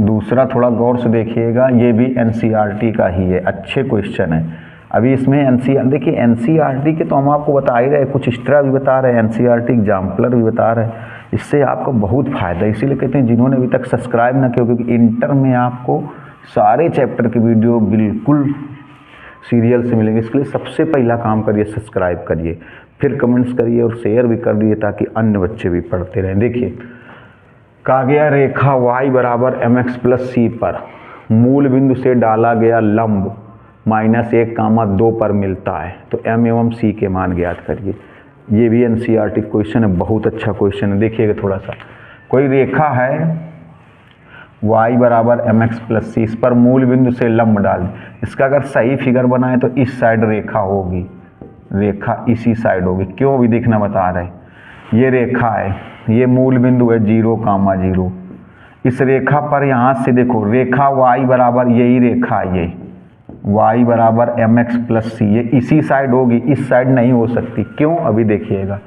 दूसरा थोड़ा गौर से देखिएगा, ये भी एनसीईआरटी का ही है, अच्छे क्वेश्चन है। अभी इसमें देखिए एनसीईआरटी के तो हम आपको बता ही रहे, कुछ एक्स्ट्रा भी बता रहे हैं, एनसीईआरटी एग्जाम्पलर भी बता रहे हैं, इससे आपको बहुत फ़ायदा है। इसीलिए कहते हैं जिन्होंने अभी तक सब्सक्राइब ना किया, क्योंकि इंटर में आपको सारे चैप्टर की वीडियो बिल्कुल सीरियल से मिलेंगे। इसके लिए सबसे पहला काम करिए, सब्सक्राइब करिए, फिर कमेंट्स करिए और शेयर भी कर दिए ताकि अन्य बच्चे भी पढ़ते रहें। देखिए कहा गया रेखा y = mx + c पर मूल बिंदु से डाला गया लंब -1, 2 पर मिलता है, तो m एवं c के मान ज्ञात करिए। ये भी एनसीईआरटी क्वेश्चन है, बहुत अच्छा क्वेश्चन है। देखिएगा थोड़ा सा, कोई रेखा है y = mx + c, इस पर मूल बिंदु से लंब डाल, इसका अगर सही फिगर बनाए तो इस साइड रेखा होगी, रेखा इसी साइड होगी, क्यों भी देखना बता रहे। ये रेखा है, ये मूल बिंदु है 0, 0, इस रेखा पर यहाँ से देखो रेखा y बराबर यही रेखा ये y बराबर mx प्लस सी, ये इसी साइड होगी, इस साइड नहीं हो सकती। क्यों? अभी देखिएगा।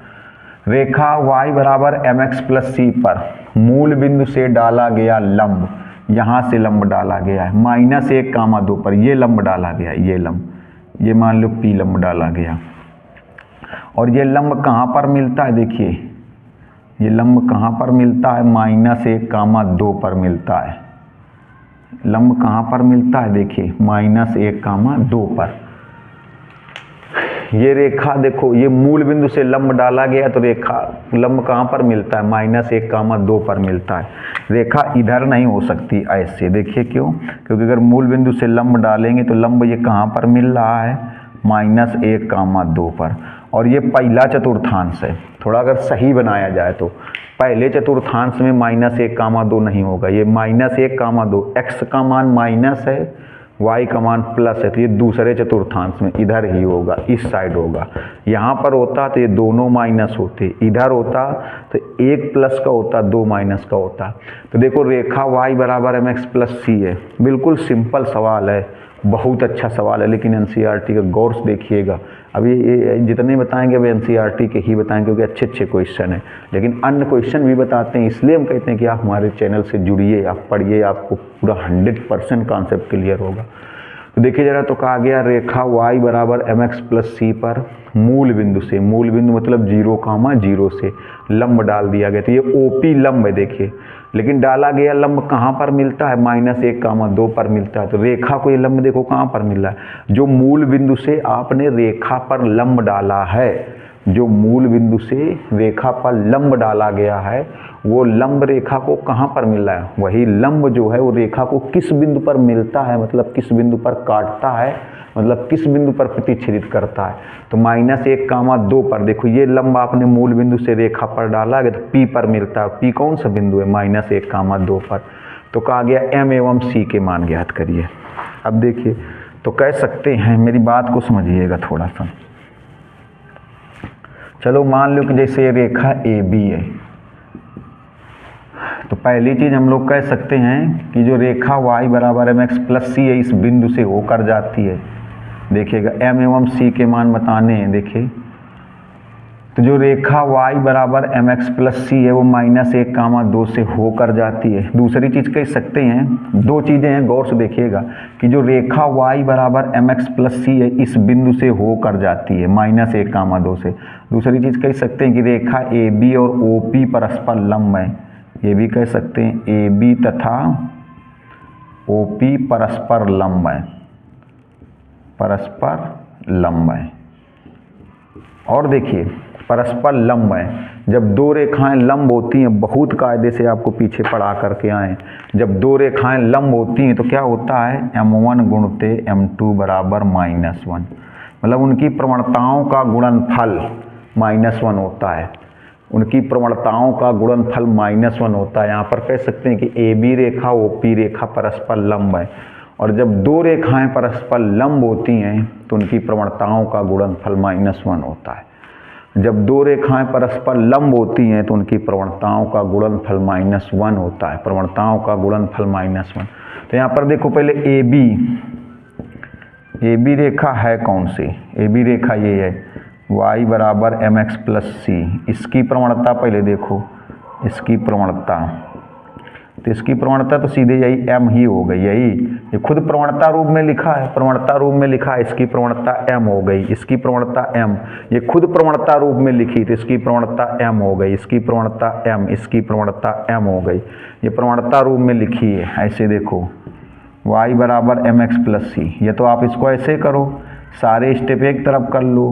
रेखा y बराबर mx प्लस सी पर मूल बिंदु से डाला गया लंब, यहाँ से लंब डाला गया है -1, 2 पर ये लंब डाला गया है, ये लंब, ये मान लो P लंब डाला गया। और ये लंब कहाँ पर मिलता है? देखिए ये लंब कहाँ पर मिलता है? -1, 2 पर मिलता है। लंब कहाँ पर मिलता है? देखिए -1, 2 पर। ये रेखा देखो, ये मूल बिंदु से लंब डाला गया तो रेखा लंब कहाँ पर मिलता है? -1, 2 पर मिलता है। रेखा इधर नहीं हो सकती ऐसे। देखिए क्यों? क्योंकि अगर मूल बिंदु से लंब डालेंगे तो लंब ये कहाँ पर मिल रहा है? -1, 2 पर। और ये पहला चतुर्थांश है, थोड़ा अगर सही बनाया जाए तो पहले चतुर्थांश में -1, 2 नहीं होगा, ये -1, 2, x का मान माइनस है, y का मान प्लस है, तो ये दूसरे चतुर्थांश में इधर ही होगा, इस साइड होगा। यहाँ पर होता तो ये दोनों माइनस होते, इधर होता तो 1 प्लस का होता, 2 माइनस का होता। तो देखो रेखा y बराबर mx प्लस सी है। बिल्कुल सिंपल सवाल है, बहुत अच्छा सवाल है, लेकिन एनसीईआरटी का गौर से देखिएगा। अभी ये जितने बताएंगे अभी एनसीईआरटी के ही बताएंगे, क्योंकि अच्छे अच्छे क्वेश्चन हैं, लेकिन अन्य क्वेश्चन भी बताते हैं। इसलिए हम कहते हैं कि आप हमारे चैनल से जुड़िए, आप पढ़िए, आपको पूरा 100% कॉन्सेप्ट क्लियर होगा। तो देखिए जरा, तो कहा गया रेखा y बराबर mx प्लस सी पर मूल बिंदु से, मूल बिंदु मतलब 0, 0 से लंब डाल दिया गया। तो ये OP लंब है देखिए, लेकिन डाला गया लंब कहाँ पर मिलता है? -1, 2 पर मिलता है। तो रेखा को ये लंब देखो कहाँ पर मिल रहा है? जो मूल बिंदु से आपने रेखा पर लंब डाला है, जो मूल बिंदु से रेखा पर लंब डाला गया है, वो लंब रेखा को कहाँ पर मिल रहा है? वही लंब जो है वो रेखा को किस बिंदु पर मिलता है, मतलब किस बिंदु पर काटता है, मतलब किस बिंदु पर प्रतिच्छेदित करता है। तो -1, 2 पर देखो ये लंब आपने मूल बिंदु से रेखा पर डाला गया तो P पर मिलता है। P कौन सा बिंदु है? -1, 2 पर। तो कहा गया M एवं C के मान ज्ञात करिए। अब देखिए, तो कह सकते हैं, मेरी बात को समझिएगा थोड़ा सा। चलो मान लो कि जैसे ये रेखा AB है, तो पहली चीज़ हम लोग कह सकते हैं कि जो रेखा y बराबर mx प्लस सी है, इस बिंदु से होकर जाती है। देखिएगा M एवं C के मान बताने हैं। देखिए तो जो रेखा y बराबर mx प्लस सी है वो -1, 2 से होकर जाती है। दूसरी चीज़ कह सकते हैं, दो चीज़ें हैं, गौर से देखिएगा कि जो रेखा y बराबर mx प्लस सी है, इस बिंदु से होकर जाती है -1, 2 से। दूसरी चीज़ कह सकते हैं कि रेखा AB और OP परस्पर लंब है। ये भी कह सकते हैं AB तथा OP परस्पर लंब है, परस्पर लंब है। और देखिए परस्पर लंब है, जब दो रेखाएं लंब होती हैं, बहुत कायदे से आपको पीछे पढ़ा करके आए, जब दो रेखाएं लंब होती हैं तो क्या होता है? M1 गुणते M2 बराबर -1, मतलब उनकी प्रवणताओं का गुणनफल -1 होता है। उनकी प्रवणताओं का गुणनफल -1 होता है। यहाँ पर कह सकते हैं कि AB रेखा OP रेखा परस्पर लंब है, और जब दो रेखाएं परस्पर लंब होती हैं तो उनकी प्रवणताओं का गुणनफल -1 होता है। जब दो रेखाएं परस्पर लंब होती हैं तो उनकी प्रवणताओं का गुणनफल -1 होता है, प्रवणताओं का गुणनफल -1। तो यहाँ पर देखो पहले AB रेखा है कौन सी? AB रेखा ये है y बराबर mx प्लस सी। इसकी प्रवणता पहले देखो, इसकी प्रवणता, तो इसकी प्रवणता तो सीधे यही m ही हो गई, यही ये खुद प्रवणता रूप में लिखा है, प्रवणता रूप में लिखा है, इसकी प्रवणता m हो गई, इसकी प्रवणता m, ये खुद प्रवणता रूप में लिखी तो इसकी प्रवणता m हो गई, इसकी प्रवणता m, इसकी प्रवणता m हो गई। ये प्रवणता रूप में लिखी है। ऐसे देखो y बराबर mx प्लस सी, ये तो आप इसको ऐसे करो, सारे स्टेप एक तरफ कर लो,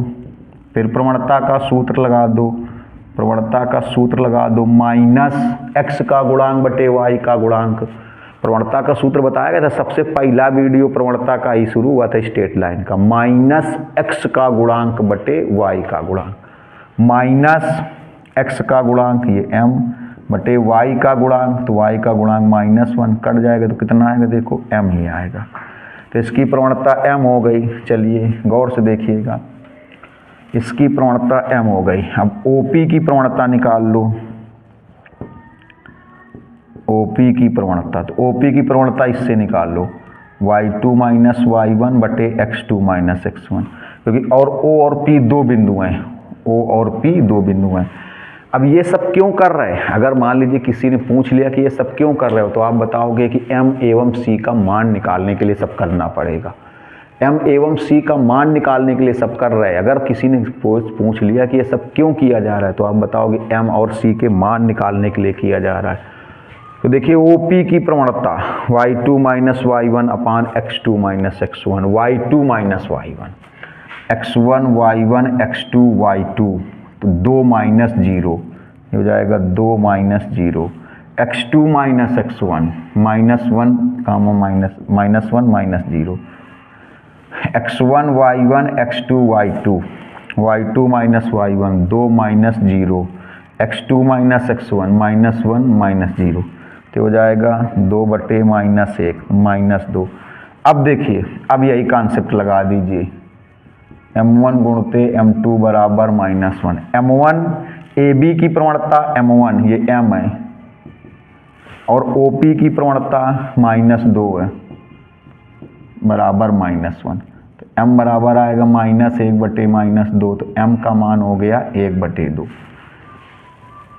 फिर प्रवणता का सूत्र लगा दो, प्रवणता का सूत्र लगा दो, -x का गुणांक बटे y का गुणांक। प्रवणता का सूत्र बताया गया था, सबसे पहला वीडियो प्रवणता का ही शुरू हुआ था स्ट्रेट लाइन का, -x का गुणांक बटे y का गुणांक, -x का गुणांक ये m बटे y का गुणांक, तो y का गुणांक -1 कट जाएगा तो कितना आएगा? देखो m ही आएगा। तो इसकी प्रवणता m हो गई। चलिए गौर से देखिएगा, इसकी प्रवणता m हो गई। अब OP की प्रवणता निकाल लो, OP की प्रवणता, तो OP की प्रवणता इससे निकाल लो, y2 माइनस y1 बटे x2 माइनस x1, क्योंकि और O और P दो बिंदु हैं, O और P दो बिंदु हैं। अब ये सब क्यों कर रहे हैं? अगर मान लीजिए किसी ने पूछ लिया कि ये सब क्यों कर रहे हो, तो आप बताओगे कि M एवं C का मान निकालने के लिए सब करना पड़ेगा। M एवं C का मान निकालने के लिए सब कर रहे हैं। अगर किसी ने पूछ लिया कि ये सब क्यों किया जा रहा है, तो आप बताओगे M और C के मान निकालने के लिए किया जा रहा है। तो देखिए OP की प्रवणता y2 माइनस y1 अपान x2 minus x1, y2 minus y1, x1 y1 x2 y2, तो 2 माइनस 0, ये हो जाएगा 2 minus 0, x2 minus x1 minus 1 comma minus 1 minus 0, x1 y1 x2 y2, y2 minus y1 2 minus 0, x2 minus x1 minus 1 minus 0, तो हो जाएगा 2 बटे minus 1 minus 2। अब देखिए, अब यही कॉन्सेप्ट लगा दीजिए, m1 गुणते m2 बराबर माइनस 1, m1 AB की प्रवणता m1 ये m है, और OP की प्रवणता माइनस 2 है बराबर माइनस 1, तो m बराबर आएगा माइनस 1 बटे माइनस 2, तो m का मान हो गया 1 बटे 2।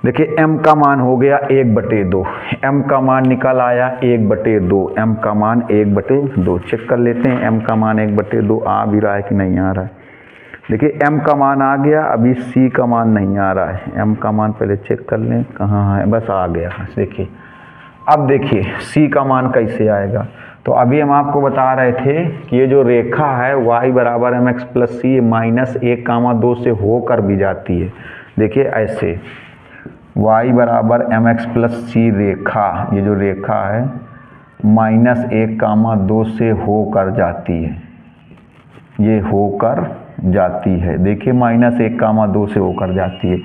देखिए m का मान हो गया 1 बटे 2, m का मान निकल आया 1 बटे 2, m का मान 1 बटे 2। चेक कर लेते हैं m का मान 1 बटे 2 आ भी रहा है कि नहीं आ रहा है। देखिए m का मान आ गया, अभी C का मान नहीं आ रहा है। m का मान पहले चेक कर लें कहाँ है, बस आ गया। देखिए अब देखिए C का मान कैसे आएगा, तो अभी हम आपको बता रहे थे कि ये जो रेखा है y बराबर mx प्लस सी माइनस 1 कामा 2 से होकर भी जाती है। देखिए ऐसे y बराबर mx प्लस सी रेखा, ये जो रेखा है माइनस 1 कामा 2 से होकर जाती है, ये होकर जाती है। देखिए माइनस 1 कामा 2 से होकर जाती है।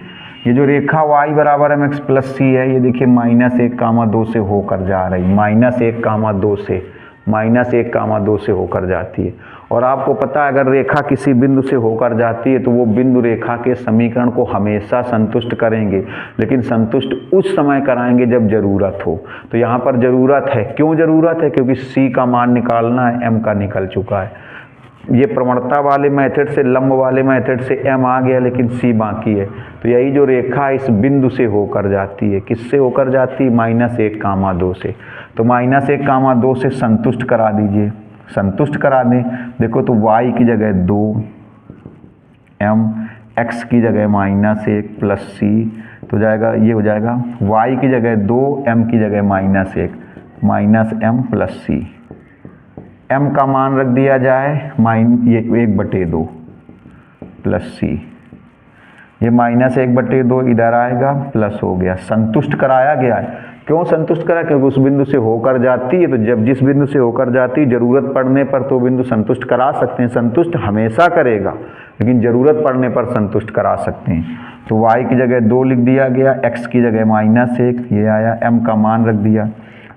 ये जो रेखा y बराबर mx प्लस सी है, ये देखिए माइनस 1 कामा 2 से होकर जा रही, माइनस 1 कामा 2 से, माइनस 1 कामा 2 से होकर जाती है। और आपको पता है अगर रेखा किसी बिंदु से होकर जाती है तो वो बिंदु रेखा के समीकरण को हमेशा संतुष्ट करेंगे, लेकिन संतुष्ट उस समय कराएंगे जब ज़रूरत हो। तो यहाँ पर ज़रूरत है, क्यों ज़रूरत है? क्योंकि C का मान निकालना है, M का निकल चुका है। ये प्रवणता वाले मेथड से, लंब वाले मेथड से M आ गया, लेकिन C बाकी है। तो यही जो रेखा इस बिंदु से होकर जाती है, किससे होकर जाती है? माइनस 1 कामा 2 से। तो माइनस 1 कामा 2 से संतुष्ट करा दीजिए, संतुष्ट करा दें। देखो तो y की जगह 2 m, x की जगह माइनस 1 प्लस c, तो जाएगा ये हो जाएगा y की जगह 2 m की जगह minus 1 minus m plus c। m का मान रख दिया जाए ये 1 बटे 2 प्लस c, ये माइनस 1 बटे 2 इधर आएगा प्लस हो गया, संतुष्ट कराया गया है। क्यों संतुष्ट करा? क्योंकि उस बिंदु से होकर जाती है, तो जब जिस बिंदु से होकर जाती है ज़रूरत पड़ने पर तो बिंदु संतुष्ट करा सकते हैं। संतुष्ट हमेशा करेगा, लेकिन ज़रूरत पड़ने पर संतुष्ट करा सकते हैं। तो y की जगह 2 लिख दिया गया, x की जगह माइनस 1, ये आया, m का मान रख दिया।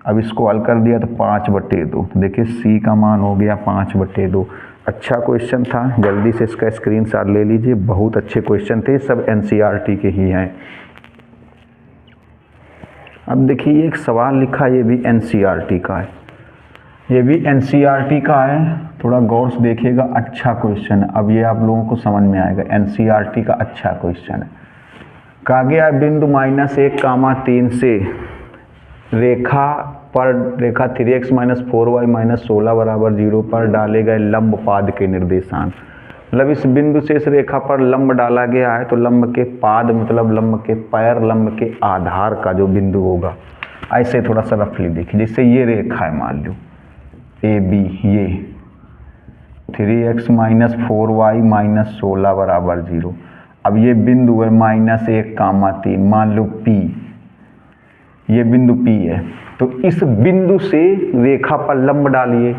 अब इसको हल कर दिया तो 5 बटे 2, देखिए C का मान हो गया 5 बटे 2। अच्छा क्वेश्चन था, जल्दी से इसका स्क्रीनशॉट ले लीजिए, बहुत अच्छे क्वेश्चन थे, सब NCERT के ही हैं। अब देखिए एक सवाल लिखा, ये भी NCERT का है, ये भी NCERT का है, थोड़ा गौर से देखिएगा, अच्छा क्वेश्चन है। अब ये आप लोगों को समझ में आएगा, NCERT का अच्छा क्वेश्चन है। कहा गया बिंदु माइनस 1 कामा 3 से रेखा पर रेखा 3x माइनस 4y माइनस 16 बराबर 0 पर डाले गए लंब पाद के निर्देशांक। मतलब इस बिंदु से इस रेखा पर लंब डाला गया है, तो लंब के पाद मतलब लंब के पैर, लंब के आधार का जो बिंदु होगा, ऐसे थोड़ा सा रफली देखिए। जैसे ये रेखा है, मान लो AB, ये 3x माइनस 4y माइनस 16 बराबर 0। अब ये बिंदु है माइनस 1 कामा 3, मान लो P, ये बिंदु P है। तो इस बिंदु से रेखा पर लंब डालिए,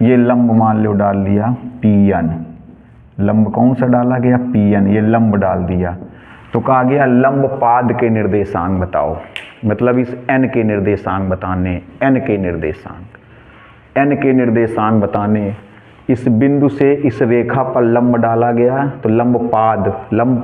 ये लंब मान लो डाल दिया PN, लंब कौन सा डाला गया? PN, ये लंब डाल दिया। तो कहा गया लंब पाद के निर्देशांक बताओ, मतलब इस n के निर्देशांक बताने, n के निर्देशांक बताने। इस बिंदु से इस रेखा पर लंब डाला गया, तो लंब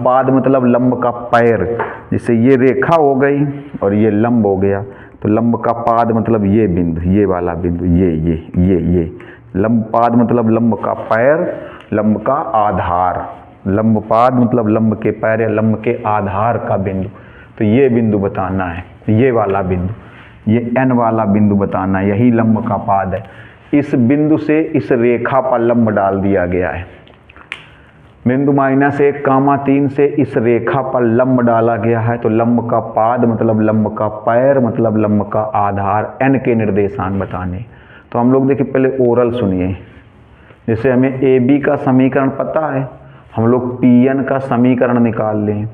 पाद मतलब लंब का पैर, जैसे ये रेखा हो गई और ये लंब हो गया, तो लंब का पाद मतलब ये बिंदु, ये वाला बिंदु, ये लंब पाद मतलब लंब का पैर, लंब का आधार, लंब पाद मतलब लंब के पैर या लंब के आधार का बिंदु। तो ये बिंदु बताना है, ये वाला बिंदु, ये n वाला बिंदु बताना है, यही लंब का पाद है। इस बिंदु से इस रेखा पर लंब डाल दिया गया है। बिंदु -1, 3 से इस रेखा पर लंब डाला गया है। तो लंब का पाद मतलब लंब का पैर मतलब लंब का आधार, n के निर्देशांक बताने। तो हम लोग देखिए पहले ओरल सुनिए। जैसे हमें AB का समीकरण पता है, हम लोग PN का समीकरण निकाल लें,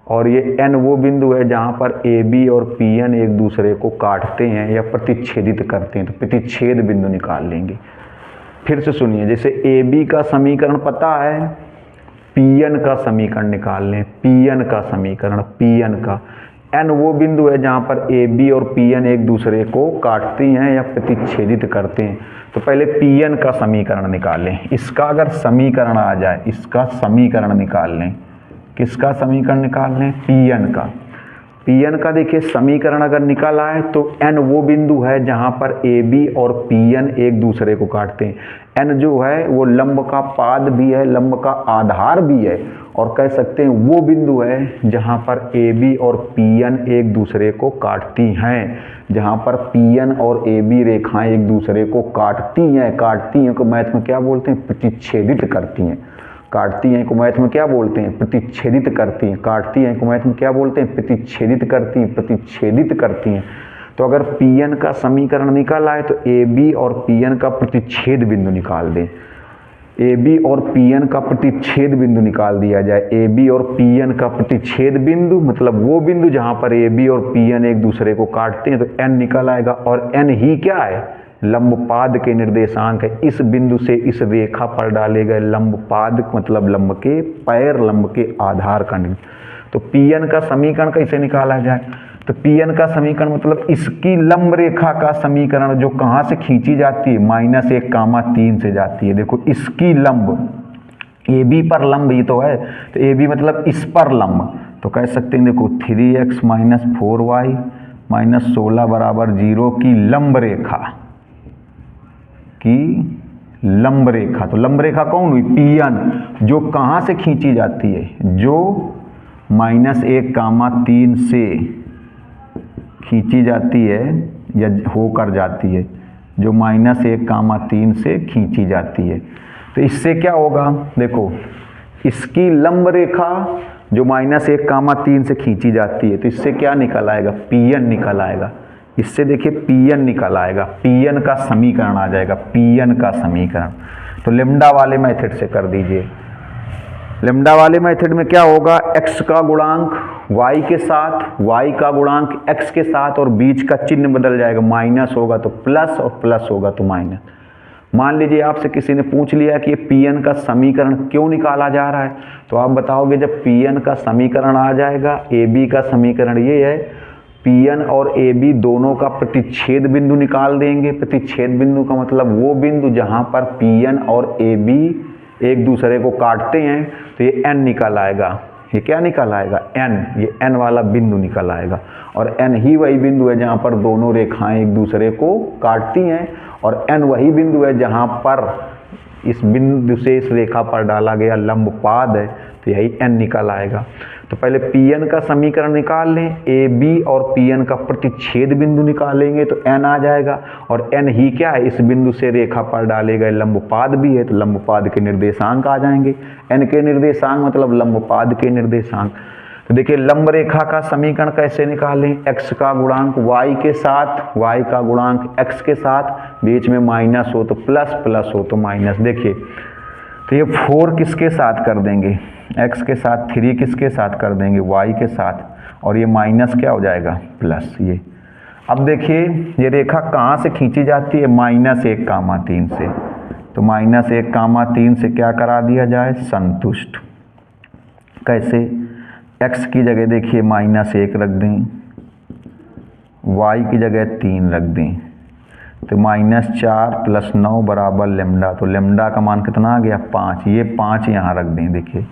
और ये n वो बिंदु है जहाँ पर AB और PN एक दूसरे को काटते हैं या प्रतिच्छेदित करते हैं, तो प्रतिच्छेद बिंदु निकाल लेंगे। फिर से सुनिए, जैसे AB का समीकरण पता है, PN का समीकरण निकाल लें, PN का समीकरण, PN का। n वो बिंदु है जहाँ पर AB और PN एक दूसरे को काटती हैं या प्रतिच्छेदित करते हैं। तो पहले PN का समीकरण निकाल लें। इसका अगर समीकरण आ जाए, इसका समीकरण निकाल लें। किसका समीकरण निकाल लें? PN का। PN का देखिए समीकरण अगर निकल आए तो n वो बिंदु है जहाँ पर AB और PN एक दूसरे को काटते हैं। n जो है वो लंब का पाद भी है, लंब का आधार भी है, और कह सकते हैं वो बिंदु है जहाँ पर AB और PN एक दूसरे को काटती हैं। जहाँ पर PN और AB रेखाएं एक दूसरे को काटती हैं को मैथ में क्या बोलते हैं? प्रतिच्छेदित करती हैं। काटती हैं को मैथ में क्या बोलते हैं? प्रतिच्छेदित करती हैं। काटती हैं को मैथ में क्या बोलते हैं? प्रतिच्छेदित करती हैं। तो अगर PN का समीकरण निकल आए तो AB और PN का प्रतिच्छेद बिंदु निकाल दें। AB और PN का प्रतिच्छेद बिंदु निकाल दिया जाए। AB और PN का प्रतिच्छेद बिंदु मतलब वो बिंदु जहाँ पर AB और PN एक दूसरे को काटते हैं, तो n निकल आएगा, और n ही क्या है? लंबपाद के निर्देशांक है। इस बिंदु से इस रेखा पर डाले गए लंबपाद मतलब लंब के पैर, लंब के आधार का तो PN का समीकरण कैसे निकाला जाए? तो PN का समीकरण मतलब इसकी लंब रेखा का समीकरण जो कहाँ से खींची जाती है? -1, 3 से जाती है। देखो इसकी लंब, AB पर लंब ही तो है, तो AB मतलब इस पर लंब, तो कह सकते हैं देखो 3x - 4y - 16 = 0 की लंब रेखा। तो लंब रेखा कौन हुई? PN, जो कहाँ से खींची जाती है? जो -1, 3 से खींची जाती है या होकर जाती है, जो -1, 3 से खींची जाती है। तो इससे क्या होगा? देखो इसकी लंब रेखा जो -1, 3 से खींची जाती है, तो इससे क्या निकल आएगा? PN निकल आएगा। इससे देखिए PN निकल आएगा, PN का समीकरण आ जाएगा, PN का समीकरण। तो लेम्डा वाले मेथड से कर दीजिए। लेम्डा वाले मेथड में क्या होगा? x का गुणांक y के साथ, y का गुणांक x के साथ, और बीच का चिन्ह बदल जाएगा। माइनस होगा तो प्लस और प्लस होगा तो माइनस। मान लीजिए आपसे किसी ने पूछ लिया कि ये PN का समीकरण क्यों निकाला जा रहा है, तो आप बताओगे जब PN का समीकरण आ जाएगा, AB का समीकरण ये है, PN और AB दोनों का प्रतिच्छेद बिंदु निकाल देंगे। प्रतिच्छेद बिंदु का मतलब वो बिंदु जहाँ पर PN और AB एक दूसरे को काटते हैं, तो ये n निकल आएगा। ये क्या निकल आएगा? n, ये n वाला बिंदु निकल आएगा। और n ही वही बिंदु है जहाँ पर दोनों रेखाएं एक दूसरे को काटती हैं, और n वही बिंदु है जहाँ पर इस बिंदु से इस रेखा पर डाला गया लंबपाद है, तो यही n निकल आएगा। तो पहले PN का समीकरण निकाल लें, AB और PN का प्रतिच्छेद बिंदु निकालेंगे तो n आ जाएगा, और n ही क्या है? इस बिंदु से रेखा पर डाले गए लंबपाद भी है, तो लंबपाद के निर्देशांक आ जाएंगे। n के निर्देशांक मतलब लंबपाद के निर्देशांक। तो देखिए लंब रेखा का समीकरण कैसे निकालें? x का गुणांक y के साथ, y का गुणांक x के साथ, बीच में माइनस हो तो प्लस, प्लस हो तो माइनस। देखिए तो ये 4 किसके साथ कर देंगे? x के साथ। 3 किसके साथ कर देंगे? y के साथ। और ये माइनस क्या हो जाएगा? प्लस। ये अब देखिए ये रेखा कहाँ से खींची जाती है? -1, 3 से। तो -1, 3 से क्या करा दिया जाए? संतुष्ट। कैसे? x की जगह देखिए -1 रख दें, y की जगह 3 रख दें, तो -4 + 9 = लेम्डा। तो लेम्डा का मान कितना आ गया? 5। ये 5 यहाँ रख दें। देखिए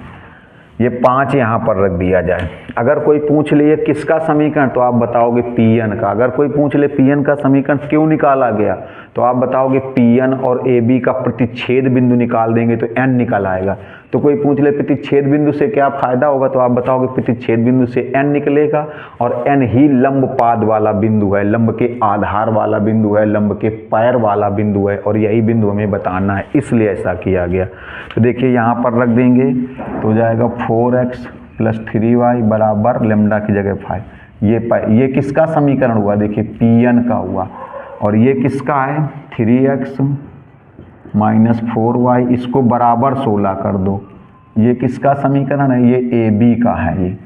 ये 5 यहाँ पर रख दिया जाए। अगर कोई पूछ ले किसका समीकरण, तो आप बताओगे Pn का। अगर कोई पूछ ले Pn का समीकरण क्यों निकाला गया, तो आप बताओगे Pn और AB का प्रतिच्छेद बिंदु निकाल देंगे तो n निकल आएगा। तो कोई पूछ ले प्रतिच्छेद बिंदु से क्या फायदा होगा, तो आप बताओगे प्रतिच्छेद बिंदु से n निकलेगा, और n ही लंब पाद वाला बिंदु है, लंब के आधार वाला बिंदु है, लंब के पैर वाला बिंदु है, और यही बिंदु हमें बताना है, इसलिए ऐसा किया गया। तो देखिए यहाँ पर रख देंगे तो हो जाएगा 4x + 3y बराबर लैम्डा की जगह 5। ये किसका समीकरण हुआ, देखिए Pn का हुआ, और ये किसका है 3x - 4y, इसको बराबर 16 कर दो। ये किसका समीकरण है, ये AB का है ये।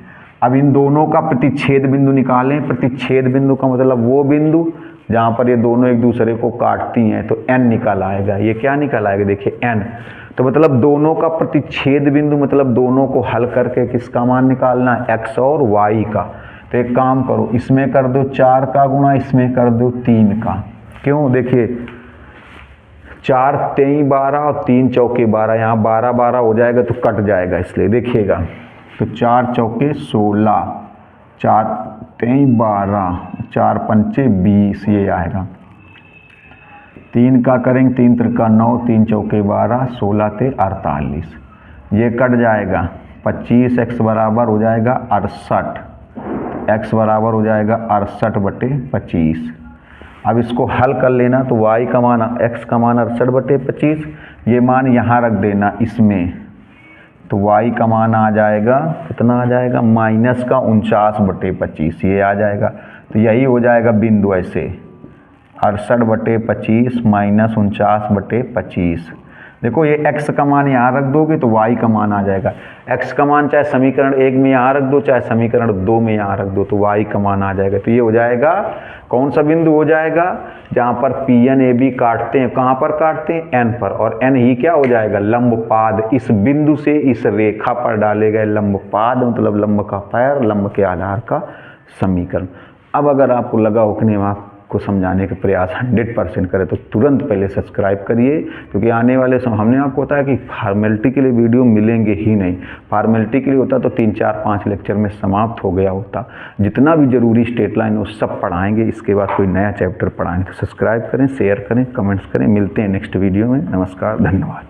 अब इन दोनों का प्रतिच्छेद बिंदु निकालें। प्रतिच्छेद बिंदु का मतलब वो बिंदु जहाँ पर ये दोनों एक दूसरे को काटती हैं, तो n निकल आएगा। ये क्या निकल आएगा, देखिए n। तो मतलब दोनों का प्रतिच्छेद बिंदु मतलब दोनों को हल करके किसका मान निकालना है, x और y का। तो एक काम करो, इसमें कर दो 4 का गुणा, इसमें कर दो 3 का। क्यों, देखिए 4 3 12 और 3 चौके 12, यहाँ 12 12 हो जाएगा तो कट जाएगा, इसलिए देखिएगा। तो 4 चौके 16, 4 3 12, 4 पंचे 20, ये आएगा। 3 का करेंगे 3 त्रिका 9, 3 चौके 12, 16 ते 48, ये कट जाएगा। 25x बराबर हो जाएगा 68, x बराबर हो जाएगा 68/25। अब इसको हल कर लेना, तो y का मान x का मान 68/25, ये मान यहाँ रख देना इसमें, तो y का मान आ जाएगा कितना आ जाएगा, -49/25, ये आ जाएगा। तो यही हो जाएगा बिंदु ऐसे 68/25 - 49/25। देखो ये x का मान यहाँ रख दोगे तो y का मान आ जाएगा। x का मान चाहे समीकरण 1 में यहाँ रख दो, चाहे समीकरण 2 में यहाँ रख दो, तो y का मान आ जाएगा। तो ये हो जाएगा कौन सा बिंदु हो जाएगा, जहाँ पर Pn AB काटते हैं, कहाँ पर काटते हैं, n पर, और n ही क्या हो जाएगा, लंब पाद। इस बिंदु से इस रेखा पर डाले गए लंब पाद मतलब लंब का पैर, लंब के आधार का समीकरण। अब अगर आपको लगा हो कि नहीं आपको समझाने के प्रयास 100% करें, तो तुरंत पहले सब्सक्राइब करिए, क्योंकि आने वाले समय हमने आपको बताया कि फार्मेलिटी के लिए वीडियो मिलेंगे ही नहीं। फार्मेलिटी के लिए होता तो 3 4 5 लेक्चर में समाप्त हो गया होता। जितना भी जरूरी स्ट्रेट लाइन वो सब पढ़ाएंगे, इसके बाद कोई नया चैप्टर पढ़ाएंगे। तो सब्सक्राइब करें, शेयर करें, कमेंट्स करें। मिलते हैं नेक्स्ट वीडियो में। नमस्कार, धन्यवाद।